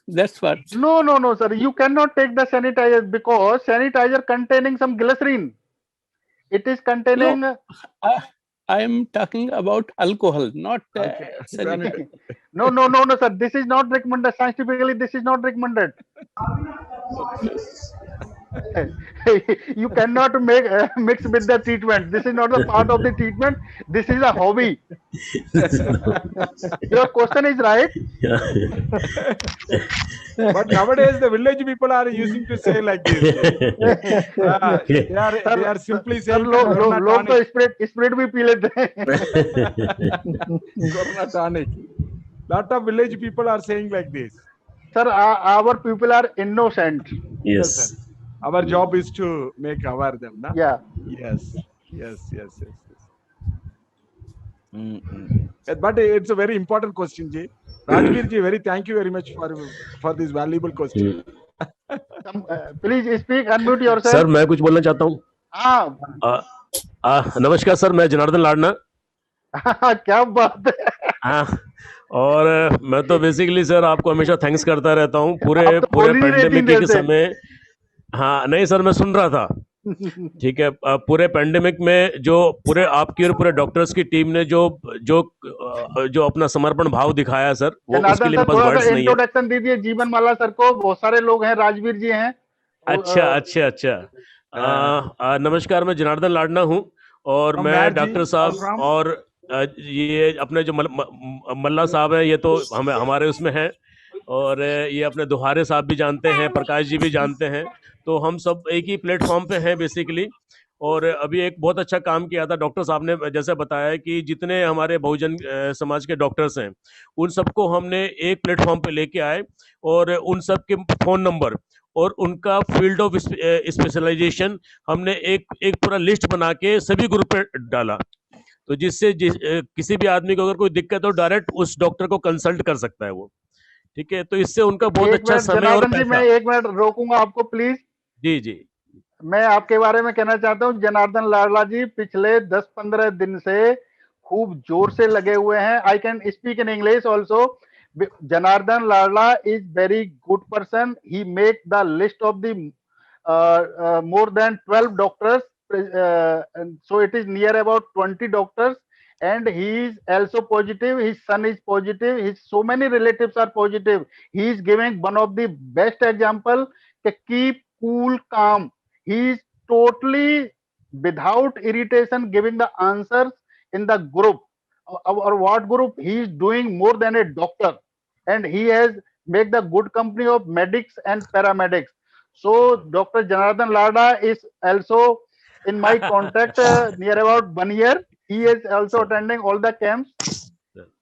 [SPEAKER 11] That's what.
[SPEAKER 1] No, sir. You cannot take the sanitizer because sanitizer containing some glycerin. It is containing.
[SPEAKER 11] No, I am talking about alcohol, not sanitizer.
[SPEAKER 1] No, sir. This is not recommended. Scientifically, this is not recommended. You cannot mix with the treatment. This is not the part of the treatment. This is a hobby. Your question is right.
[SPEAKER 3] But nowadays the village people are using to say like this. They are simply saying
[SPEAKER 1] लोग तो spirit भी P लेते हैं।
[SPEAKER 3] Corona tonic. Lot of village people are saying like this.
[SPEAKER 1] Sir, our people are innocent.
[SPEAKER 3] Yes. Our job is to make aware them, na?
[SPEAKER 1] Yeah.
[SPEAKER 3] Yes. But it's a very important question, ji. Rajbir ji, thank you very much for this valuable question.
[SPEAKER 1] Please speak, unmute yourself.
[SPEAKER 12] Sir मैं कुछ बोलना चाहता हूँ।
[SPEAKER 1] हाँ।
[SPEAKER 12] नमस्कार sir, मैं जनार्दन लाडना।
[SPEAKER 1] क्या बात है।
[SPEAKER 12] हाँ, और मैं तो बेसिकली सर आपको हमेशा थैंक्स करता रहता हूँ पूरे पैंडेमिक के समय। हाँ नहीं सर, मैं सुन रहा था। ठीक है, पूरे पैंडेमिक में जो पूरे आपकी और पूरे डॉक्टर्स की टीम ने जो अपना समर्पण भाव दिखाया सर, वो उसके लिए बस वर्ड्स नहीं है।
[SPEAKER 1] इंट्रोडक्शन दीजिए जीवन माला सर को, बहुत सारे लोग हैं, राजवीर जी हैं।
[SPEAKER 12] अच्छा। नमस्कार, मैं जनार्दन लाडना हूँ और मैं डॉक्टर साहब और ये अपने जो मल्ला साहब हैं, ये तो हमारे उसमें हैं, और ये अपने दुहारे साहब भी जानते हैं, प्रकाश जी भी जानते हैं, तो हम सब एक ही प्लेटफॉर्म पे हैं बेसिकली। और अभी एक बहुत अच्छा काम किया था डॉक्टर साहब ने, जैसे बताया कि जितने हमारे बहुजन समाज के डॉक्टर्स हैं उन सबको हमने एक प्लेटफॉर्म पे लेके आए और उन सब के फ़ोन नंबर और उनका फील्ड ऑफ स्पेशलाइजेशन हमने एक पूरा लिस्ट बना के सभी ग्रुप पे डाला, तो जिससे किसी भी आदमी को अगर कोई दिक्कत हो डायरेक्ट उस डॉक्टर को कंसल्ट कर सकता है वो। ठीक है, तो इससे उनका बहुत अच्छा समय और पैसा।
[SPEAKER 1] मैं 1 मिनट रोकूंगा आपको प्लीज।
[SPEAKER 12] जी जी
[SPEAKER 1] मैं आपके बारे में कहना चाहता हूँ, जनार्दन लाडला जी पिछले 10-15 दिन से खूब जोर से लगे हुए हैं। I can speak in English also. Janardhan Ladla is very good person. He make the list of the more than 12 doctors. And so it is near about 20 doctors. And he is also positive. His son is positive. His so many relatives are positive. He is giving one of the best example. Keep cool, calm. He is totally without irritation giving the answers in the group. Or what group? He is doing more than a doctor, and he has make the good company of medics and paramedics. So Dr. Janardhan Lada is also in my contact near about 1 year. He is also attending all the camps.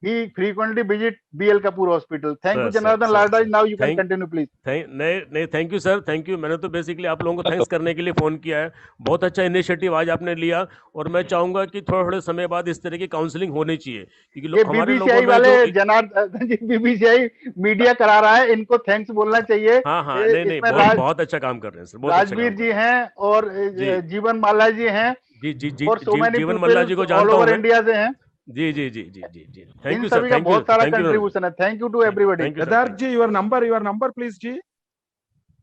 [SPEAKER 1] He frequently visit BL Kapoor Hospital. Thank you, Janardhan Lada. Now you can continue, please.
[SPEAKER 12] नहीं thank you sir, thank you. मैंने तो basically आप लोगों को thanks करने के लिए phone किया है। बहुत अच्छा इनिशिएटिव आज आपने लिया, और मैं चाहूंगा कि थोड़े थोड़े समय बाद इस तरह की काउंसलिंग होनी चाहिए, क्योंकि
[SPEAKER 1] ये
[SPEAKER 12] हमारे लोगों
[SPEAKER 1] बीबीसीआई
[SPEAKER 12] में
[SPEAKER 1] वाले
[SPEAKER 12] जो
[SPEAKER 1] जनार्दन जी, बीबीसीआई मीडिया करा रहा है, इनको थैंक्स बोलना चाहिए।
[SPEAKER 12] हाँ हाँ नहीं नहीं, बहुत अच्छा काम कर रहे हैं सर, बहुत अच्छा
[SPEAKER 1] राजवीर
[SPEAKER 12] काम
[SPEAKER 1] जी हैं और जीवन माला जी हैं
[SPEAKER 12] जी
[SPEAKER 1] और सो मेनी
[SPEAKER 12] जीवन मल्ला जी को
[SPEAKER 1] पीपल ऑल
[SPEAKER 12] जानता हूँ
[SPEAKER 1] ओवर
[SPEAKER 12] मैं।
[SPEAKER 1] इंडिया से हैं।
[SPEAKER 12] जी जी जी जी जी जी थैंक
[SPEAKER 1] इन
[SPEAKER 12] यू सर,
[SPEAKER 1] सभी का
[SPEAKER 12] थैंक यू,
[SPEAKER 1] बहुत सारा
[SPEAKER 12] थैंक यू,
[SPEAKER 1] कंट्रीब्यूशन है। Thank you to everybody.
[SPEAKER 12] Thank you
[SPEAKER 3] Siddharth ji, your number please ji.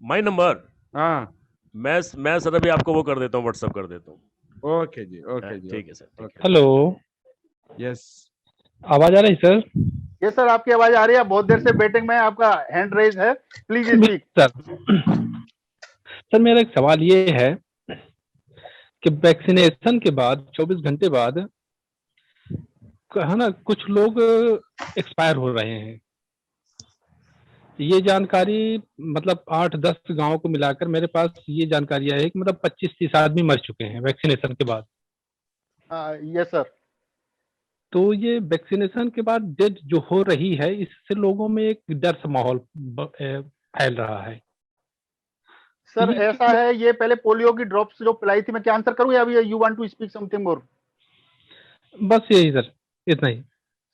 [SPEAKER 12] My number
[SPEAKER 3] हाँ,
[SPEAKER 12] मैं सर अभी आपको वो कर देता हूँ, व्हाट्सअप कर देता हूँ।
[SPEAKER 3] okay ji, okay ji.
[SPEAKER 12] ठीक है सर, ठीक है।
[SPEAKER 11] Hello,
[SPEAKER 3] Yes.
[SPEAKER 11] आवाज आ रही सर?
[SPEAKER 1] ये सर आपकी आवाज आ रही है, बहुत देर से वेटिंग में, आपका हैंड रेज है, प्लीज स्पीक।
[SPEAKER 11] सर मेरा एक सवाल ये है कि वैक्सीनेशन के बाद 24 घंटे बाद है ना, कुछ लोग एक्सपायर हो रहे हैं। ये जानकारी मतलब 8-10 गांव को मिलाकर मेरे पास ये जानकारी है कि मतलब 25-30 आदमी मर चुके हैं वैक्सीनेशन के बाद।
[SPEAKER 1] Yes sir.
[SPEAKER 11] तो ये वैक्सीनेशन के बाद डेथ जो हो रही है, इससे लोगों में एक डर सा माहौल फैल रहा है।
[SPEAKER 1] सर ऐसा है, ये पहले पोलियो की ड्रॉप्स जो पिलाई थी, मैं क्या आंसर करूं या अभी you want to speak something more?
[SPEAKER 11] बस यही सर, इतना ही।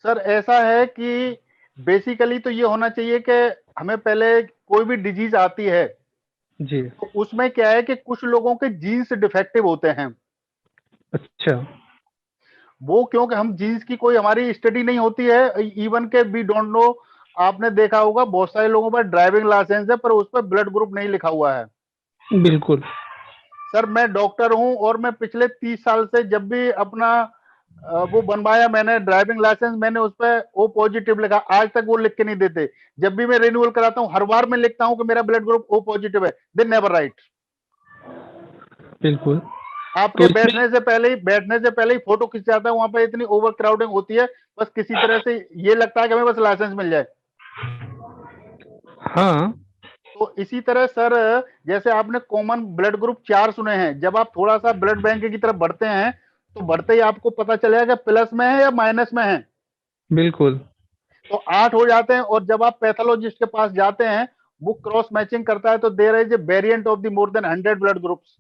[SPEAKER 1] सर ऐसा है कि बेसिकली तो ये होना चाहिए कि हमें पहले कोई भी डिजीज आती है
[SPEAKER 11] जी,
[SPEAKER 1] तो उसमें क्या है कि कुछ लोगों के जीन्स डिफेक्टिव होते हैं।
[SPEAKER 11] अच्छा,
[SPEAKER 1] वो क्योंकि हम जीन्स की कोई हमारी स्टडी नहीं होती है, इवन के वी डोंट नो। आपने देखा होगा बहुत सारे लोगों पर ड्राइविंग लाइसेंस है पर उस पर ब्लड ग्रुप नहीं लिखा हुआ है।
[SPEAKER 11] बिल्कुल।
[SPEAKER 1] सर मैं डॉक्टर हूं और मैं पिछले 30 साल से जब भी अपना वो बनवाया मैंने ड्राइविंग लाइसेंस, मैंने उस पर ओ पॉजिटिव लिखा, आज तक वो लिख के नहीं देते। जब भी मैं रिन्यूअल कराता हूं हर बार मैं लिखता हूं कि मेरा ब्लड ग्रुप ओ पॉजिटिव है, दे नेवर राइट।
[SPEAKER 11] बिल्कुल।
[SPEAKER 1] आपके बैठने से पहले ही फोटो खिंच जाता है, वहां पे इतनी ओवर क्राउडिंग होती है, बस किसी तरह से ये लगता है कि हमें बस लाइसेंस मिल जाए।
[SPEAKER 11] हाँ,
[SPEAKER 1] तो इसी तरह सर, जैसे आपने कॉमन ब्लड ग्रुप 4 सुने हैं, जब आप थोड़ा सा ब्लड बैंक की तरफ बढ़ते हैं तो बढ़ते ही आपको पता चलेगा कि प्लस में है या माइनस में है।
[SPEAKER 11] बिल्कुल।
[SPEAKER 1] तो 8 हो जाते हैं, और जब आप पैथोलॉजिस्ट के पास जाते हैं वो क्रॉस मैचिंग करता है तो there is a variant of the more than 100 blood groups.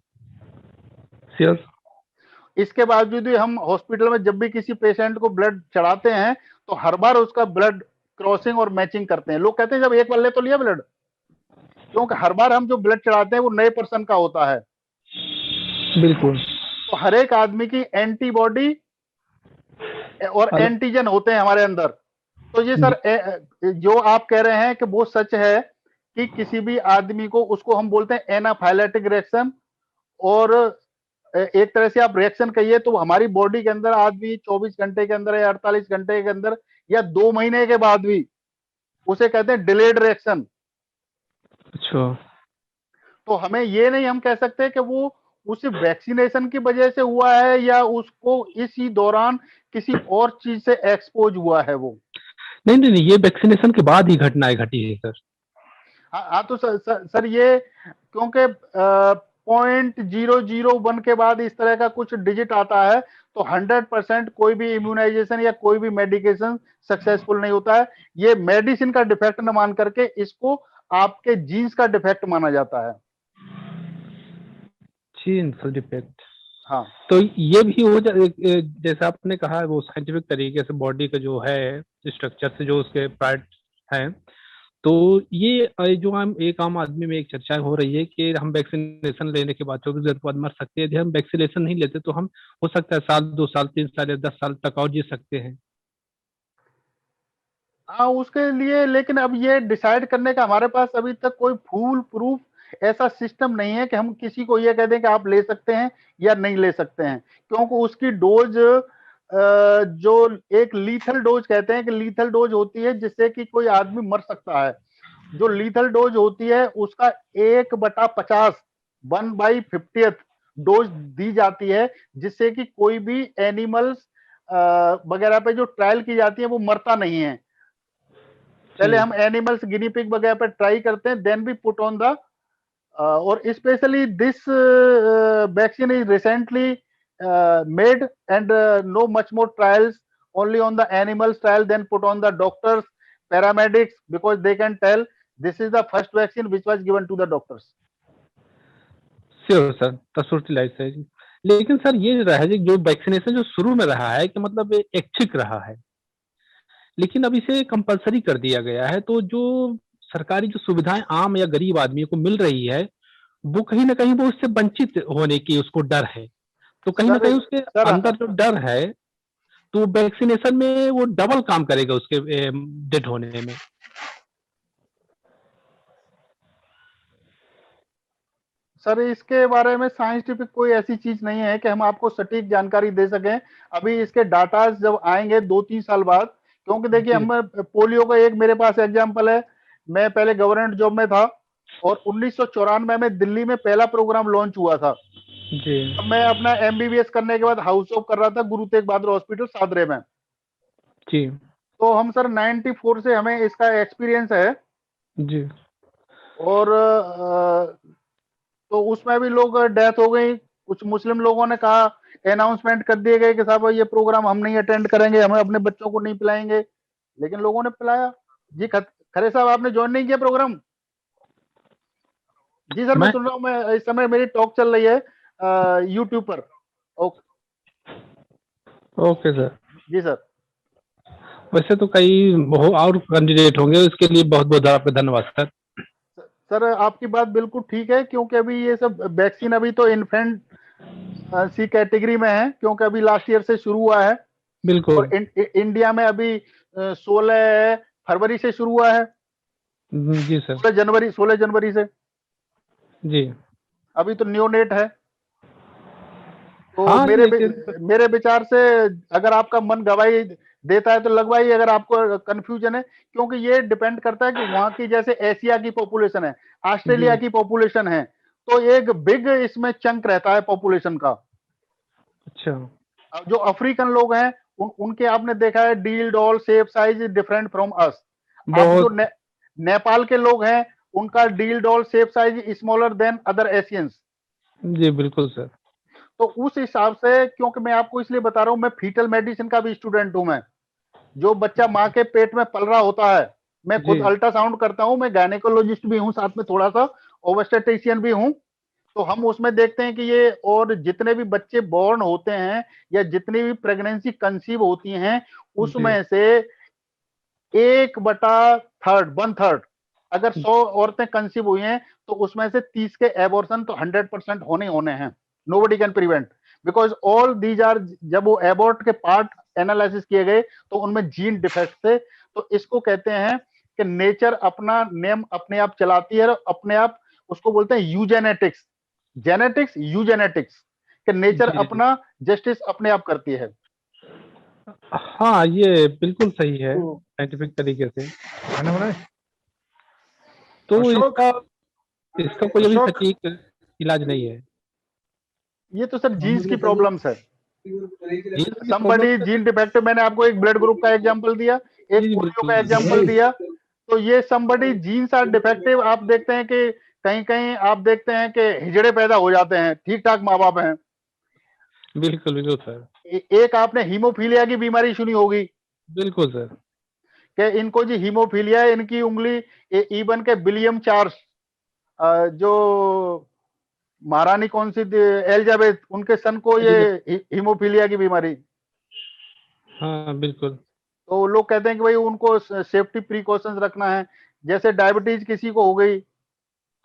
[SPEAKER 1] इसके बावजूद भी हम हॉस्पिटल में जब भी किसी पेशेंट को ब्लड चढ़ाते हैं तो हर बार उसका ब्लड क्रॉसिंग और मैचिंग करते हैं। लोग कहते हैं जब एक बार ले तो लिया ब्लड, क्योंकि हर बार हम जो ब्लड चढ़ाते हैं वो नए पर्सन का होता है।
[SPEAKER 11] बिल्कुल।
[SPEAKER 1] तो हर एक आदमी की एंटीबॉडी और एंटीजन होते हैं हमारे अंदर। तो ये सर जो आप कह रहे हैं कि वो सच है कि किसी भी आदमी को, उसको हम बोलते हैं एनाफाइलेटिक रिएक्शन, और एक तरह से आप रिएक्शन कहिए तो हमारी बॉडी के अंदर आदमी 24 घंटे के अंदर या 48 घंटे के अंदर या 2 महीने के बाद भी, उसे कहते हैं डिलेड रिएक्शन।
[SPEAKER 11] अच्छा।
[SPEAKER 1] तो हमें ये नहीं हम कह सकते कि वो उस वैक्सीनेशन की वजह से हुआ है या उसको इसी दौरान किसी और चीज से एक्सपोज हुआ है वो।
[SPEAKER 11] नहीं, ये वैक्सीनेशन के बाद ही घटनाएं घटी है सर।
[SPEAKER 1] हाँ तो सर ये क्योंकि 0.001 के बाद इस तरह का कुछ डिजिट आता है तो 100% कोई भी इम्यूनाइजेशन या कोई भी मेडिकेशन सक्सेसफुल नहीं होता है। ये मेडिसिन का डिफेक्ट न मान करके इसको आपके जीन्स का डिफेक्ट माना जाता है।
[SPEAKER 11] Genes defect.
[SPEAKER 1] हाँ,
[SPEAKER 11] तो ये भी हो जैसे आपने कहा वो साइंटिफिक तरीके से बॉडी का जो है स्ट्रक्चर से जो उसके पार्ट हैं, तो ये जो हम एक आम आदमी में एक चर्चा हो रही है कि हम वैक्सीनेशन लेने के बाद 24 घंटे बाद मर सकते हैं, यदि हम वैक्सीनेशन नहीं लेते तो हम हो सकता है साल, 2 साल, 3 साल या 10 साल तक और जी सकते हैं।
[SPEAKER 1] हाँ, उसके लिए लेकिन अब ये डिसाइड करने का हमारे पास अभी तक कोई फुल प्रूफ ऐसा सिस्टम नहीं है कि हम किसी को ये कह दें कि आप ले सकते हैं या नहीं ले सकते हैं, क्योंकि उसकी डोज जो एक लीथल डोज कहते हैं कि लीथल डोज होती है जिससे कि कोई आदमी मर सकता है। जो लीथल डोज होती है उसका 1/50 1/50 डोज दी जाती है, जिससे कि कोई भी एनिमल्स वगैरह पे जो ट्रायल की जाती है वो मरता नहीं है। पहले हम एनिमल्स गिनी पिग वगैरह पे ट्राई करते हैं, then we put on the और specially this vaccine is recently made and no much more trials, only on the animals trial, then put on the doctors, paramedics, because they can tell this is the first vaccine which was given to the doctors.
[SPEAKER 11] Sure sir, तसुर्ती है जी। लेकिन sir ये रहा है जो vaccination जो शुरू में रहा है कि मतलब ऐच्छिक रहा है, लेकिन अब इसे कंपलसरी कर दिया गया है, तो जो सरकारी जो सुविधाएं आम या गरीब आदमी को मिल रही है वो कहीं ना कहीं वो उससे वंचित होने की उसको डर है, तो कहीं ना कहीं उसके अंदर जो डर है तो वैक्सीनेशन में वो डबल काम करेगा उसके डेड होने में।
[SPEAKER 1] सर इसके बारे में साइंटिफिक कोई ऐसी चीज नहीं है कि हम आपको सटीक जानकारी दे सकें। अभी इसके डाटा जब आएंगे 2-3 साल बाद, क्योंकि देखिए हम पोलियो का एक मेरे पास एग्जांपल है। मैं पहले गवर्नमेंट जॉब में था और 1994 में दिल्ली में पहला प्रोग्राम लॉन्च हुआ था
[SPEAKER 11] जी।
[SPEAKER 1] अब मैं अपना एमबीबीएस करने के बाद हाउस ऑफ कर रहा था गुरु तेग बहादुर हॉस्पिटल सादरे में
[SPEAKER 11] जी।
[SPEAKER 1] तो हम सर 94 से हमें इसका एक्सपीरियंस है
[SPEAKER 11] जी।
[SPEAKER 1] और तो उसमें भी लोग डेथ हो गई। कुछ मुस्लिम लोगों ने कहा, अनाउंसमेंट कर दिए गए कि साहब ये प्रोग्राम हम नहीं अटेंड करेंगे, हमें अपने बच्चों को नहीं पिलाएंगे, लेकिन लोगों ने पिलाया। जी खरे साहब, आपने ज्वाइन नहीं किया प्रोग्राम? जी सर मैं सुन रहा हूँ, मैं इस समय मेरी टॉक चल रही है यूट्यूब पर।
[SPEAKER 11] Okay sir.
[SPEAKER 1] जी सर।
[SPEAKER 11] वैसे तो कई और कैंडिडेट होंगे, इसके लिए बहुत बहुत आपका धन्यवाद सर।
[SPEAKER 1] सर आपकी बात बिल्कुल ठीक है, क्योंकि अभी ये सब वैक्सीन अभी तो इन्फेंट सी कैटेगरी में है, क्योंकि अभी लास्ट ईयर से शुरू हुआ है।
[SPEAKER 11] बिल्कुल।
[SPEAKER 1] और इंडिया में अभी 16 फरवरी से शुरू हुआ है।
[SPEAKER 11] जी सर।
[SPEAKER 1] 16 जनवरी से।
[SPEAKER 11] जी।
[SPEAKER 1] अभी तो न्यूनेट है। तो
[SPEAKER 11] हाँ,
[SPEAKER 1] मेरे विचार से अगर आपका मन गवाही देता है तो लगवाइए, अगर आपको कंफ्यूजन है, क्योंकि ये डिपेंड करता है कि वहां की जैसे एशिया की पॉपुलेशन है, ऑस्ट्रेलिया की पॉपुलेशन है, तो एक बिग इसमें चंक रहता है पॉपुलेशन का।
[SPEAKER 11] अच्छा।
[SPEAKER 1] जो अफ्रीकन लोग हैं उनके आपने देखा है डील डॉल shape size is different from us. अब जो नेपाल के लोग हैं उनका डील डॉल shape size smaller than other Asians.
[SPEAKER 11] जी बिल्कुल सर।
[SPEAKER 1] तो उस हिसाब से, क्योंकि मैं आपको इसलिए बता रहा हूं, मैं फीटल मेडिसिन का भी स्टूडेंट हूं। मैं जो बच्चा माँ के पेट में पल रहा होता है, मैं खुद अल्ट्रासाउंड करता हूं, मैं गायनेकोलॉजिस्ट भी हूं, साथ में थोड़ा सा ओबस्टेट्रिशियन भी हूं। तो हम उसमें देखते हैं कि ये और जितने भी बच्चे बॉर्न होते हैं या जितनी भी प्रेगनेंसी कंसीव होती हैं, उसमें से 1/3 अगर 100 औरतें कंसीव हुई हैं तो उसमें से 30 के एबॉर्शन तो 100% होने हैं। Nobody can prevent, because all these are, जब वो एबॉर्ट के पार्ट एनालिसिस किए गए तो उनमें जीन डिफेक्ट थे। तो इसको कहते हैं कि नेचर अपना नेम अपने आप चलाती है, अपने आप उसको बोलते हैं यूजेनेटिक्स, जेनेटिक्स यूजेनेटिक्स, कि नेचर अपना जस्टिस अपने आप करती है।
[SPEAKER 11] हाँ ये बिल्कुल सही है साइंटिफिक तरीके से। तो इसका कोई अभी सटीक इलाज नहीं है।
[SPEAKER 1] ये तो सर जीन्स की प्रॉब्लम्स है। समबडी जीन डिफेक्ट, मैंने आपको एक ब्लड ग्रुप का एग्जांपल दिया, एक पोलियो का एग्जांपल दिया। तो ये समबडी जीन्स आर डिफेक्टिव। आप देखते हैं कि कहीं कहीं आप देखते हैं कि हिजड़े पैदा हो जाते हैं, ठीक ठाक माँ बाप हैं।
[SPEAKER 11] बिल्कुल बिल्कुल सर।
[SPEAKER 1] एक आपने हीमोफीलिया की बीमारी सुनी होगी।
[SPEAKER 11] बिल्कुल सर।
[SPEAKER 1] कि इनको जी हीमोफीलिया है, इनकी उंगली इवन के विलियम चार्ल्स, जो महारानी कौन सी एलिजाबेथ, उनके सन को ये हीमोफीलिया की बीमारी।
[SPEAKER 11] हाँ बिल्कुल।
[SPEAKER 1] तो लोग कहते हैं कि भाई उनको सेफ्टी प्रिकॉशंस रखना है। जैसे डायबिटीज किसी को हो गई,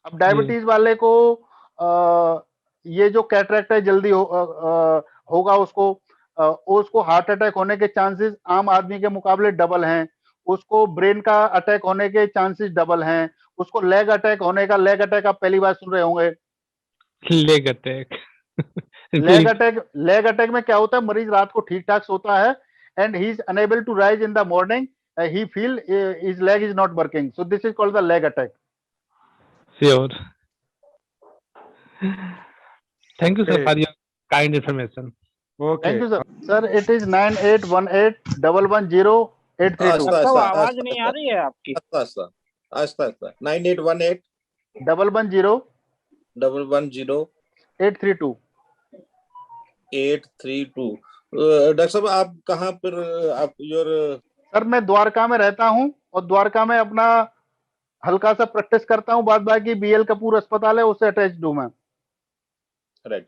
[SPEAKER 1] अब डायबिटीज वाले को ये जो कैटरेक्ट है जल्दी होगा उसको हार्ट अटैक होने के चांसेस आम आदमी के मुकाबले डबल हैं, उसको ब्रेन का अटैक होने के चांसेस डबल हैं, उसको लेग अटैक आप पहली बार सुन रहे होंगे।
[SPEAKER 11] लेग अटैक
[SPEAKER 1] लेग अटैक में क्या होता है, मरीज रात को ठीक ठाक सोता है and he is unable to rise in the morning, he feel his leg is not working, so this is called the leg attack.
[SPEAKER 11] Sure. Thank you, sir,
[SPEAKER 3] Okay.
[SPEAKER 11] for your kind information.
[SPEAKER 3] Okay.
[SPEAKER 1] Thank you, sir. Sir, it is 9818110832.
[SPEAKER 7] आस्ता आस्ता
[SPEAKER 6] आवाज नहीं आ रही है आपकी।
[SPEAKER 7] आस्ता 9818
[SPEAKER 1] 110
[SPEAKER 7] 110
[SPEAKER 1] 832.
[SPEAKER 7] 832। Doctor साहब आप कहाँ पर आप योर
[SPEAKER 1] सर मैं द्वारका में रहता हूँ और द्वारका में अपना हल्का सा प्रैक्टिस करता हूँ, बाद बाकी BL कपूर अस्पताल है उससे अटैच्ड हूँ मैं।
[SPEAKER 7] राइट।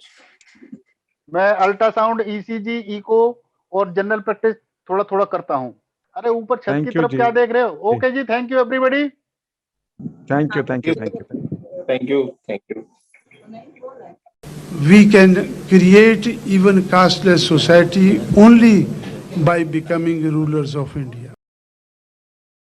[SPEAKER 1] मैं अल्ट्रासाउंड, ECG, इको और जनरल प्रैक्टिस थोड़ा थोड़ा करता हूँ। अरे ऊपर छत
[SPEAKER 3] Thank
[SPEAKER 1] की
[SPEAKER 3] you,
[SPEAKER 1] तरफ
[SPEAKER 3] जी।
[SPEAKER 1] क्या देख रहे हो? ओके जी, thank you everybody.
[SPEAKER 3] Thank you.
[SPEAKER 7] Thank you.
[SPEAKER 13] We can create even casteless society only by becoming rulers of India.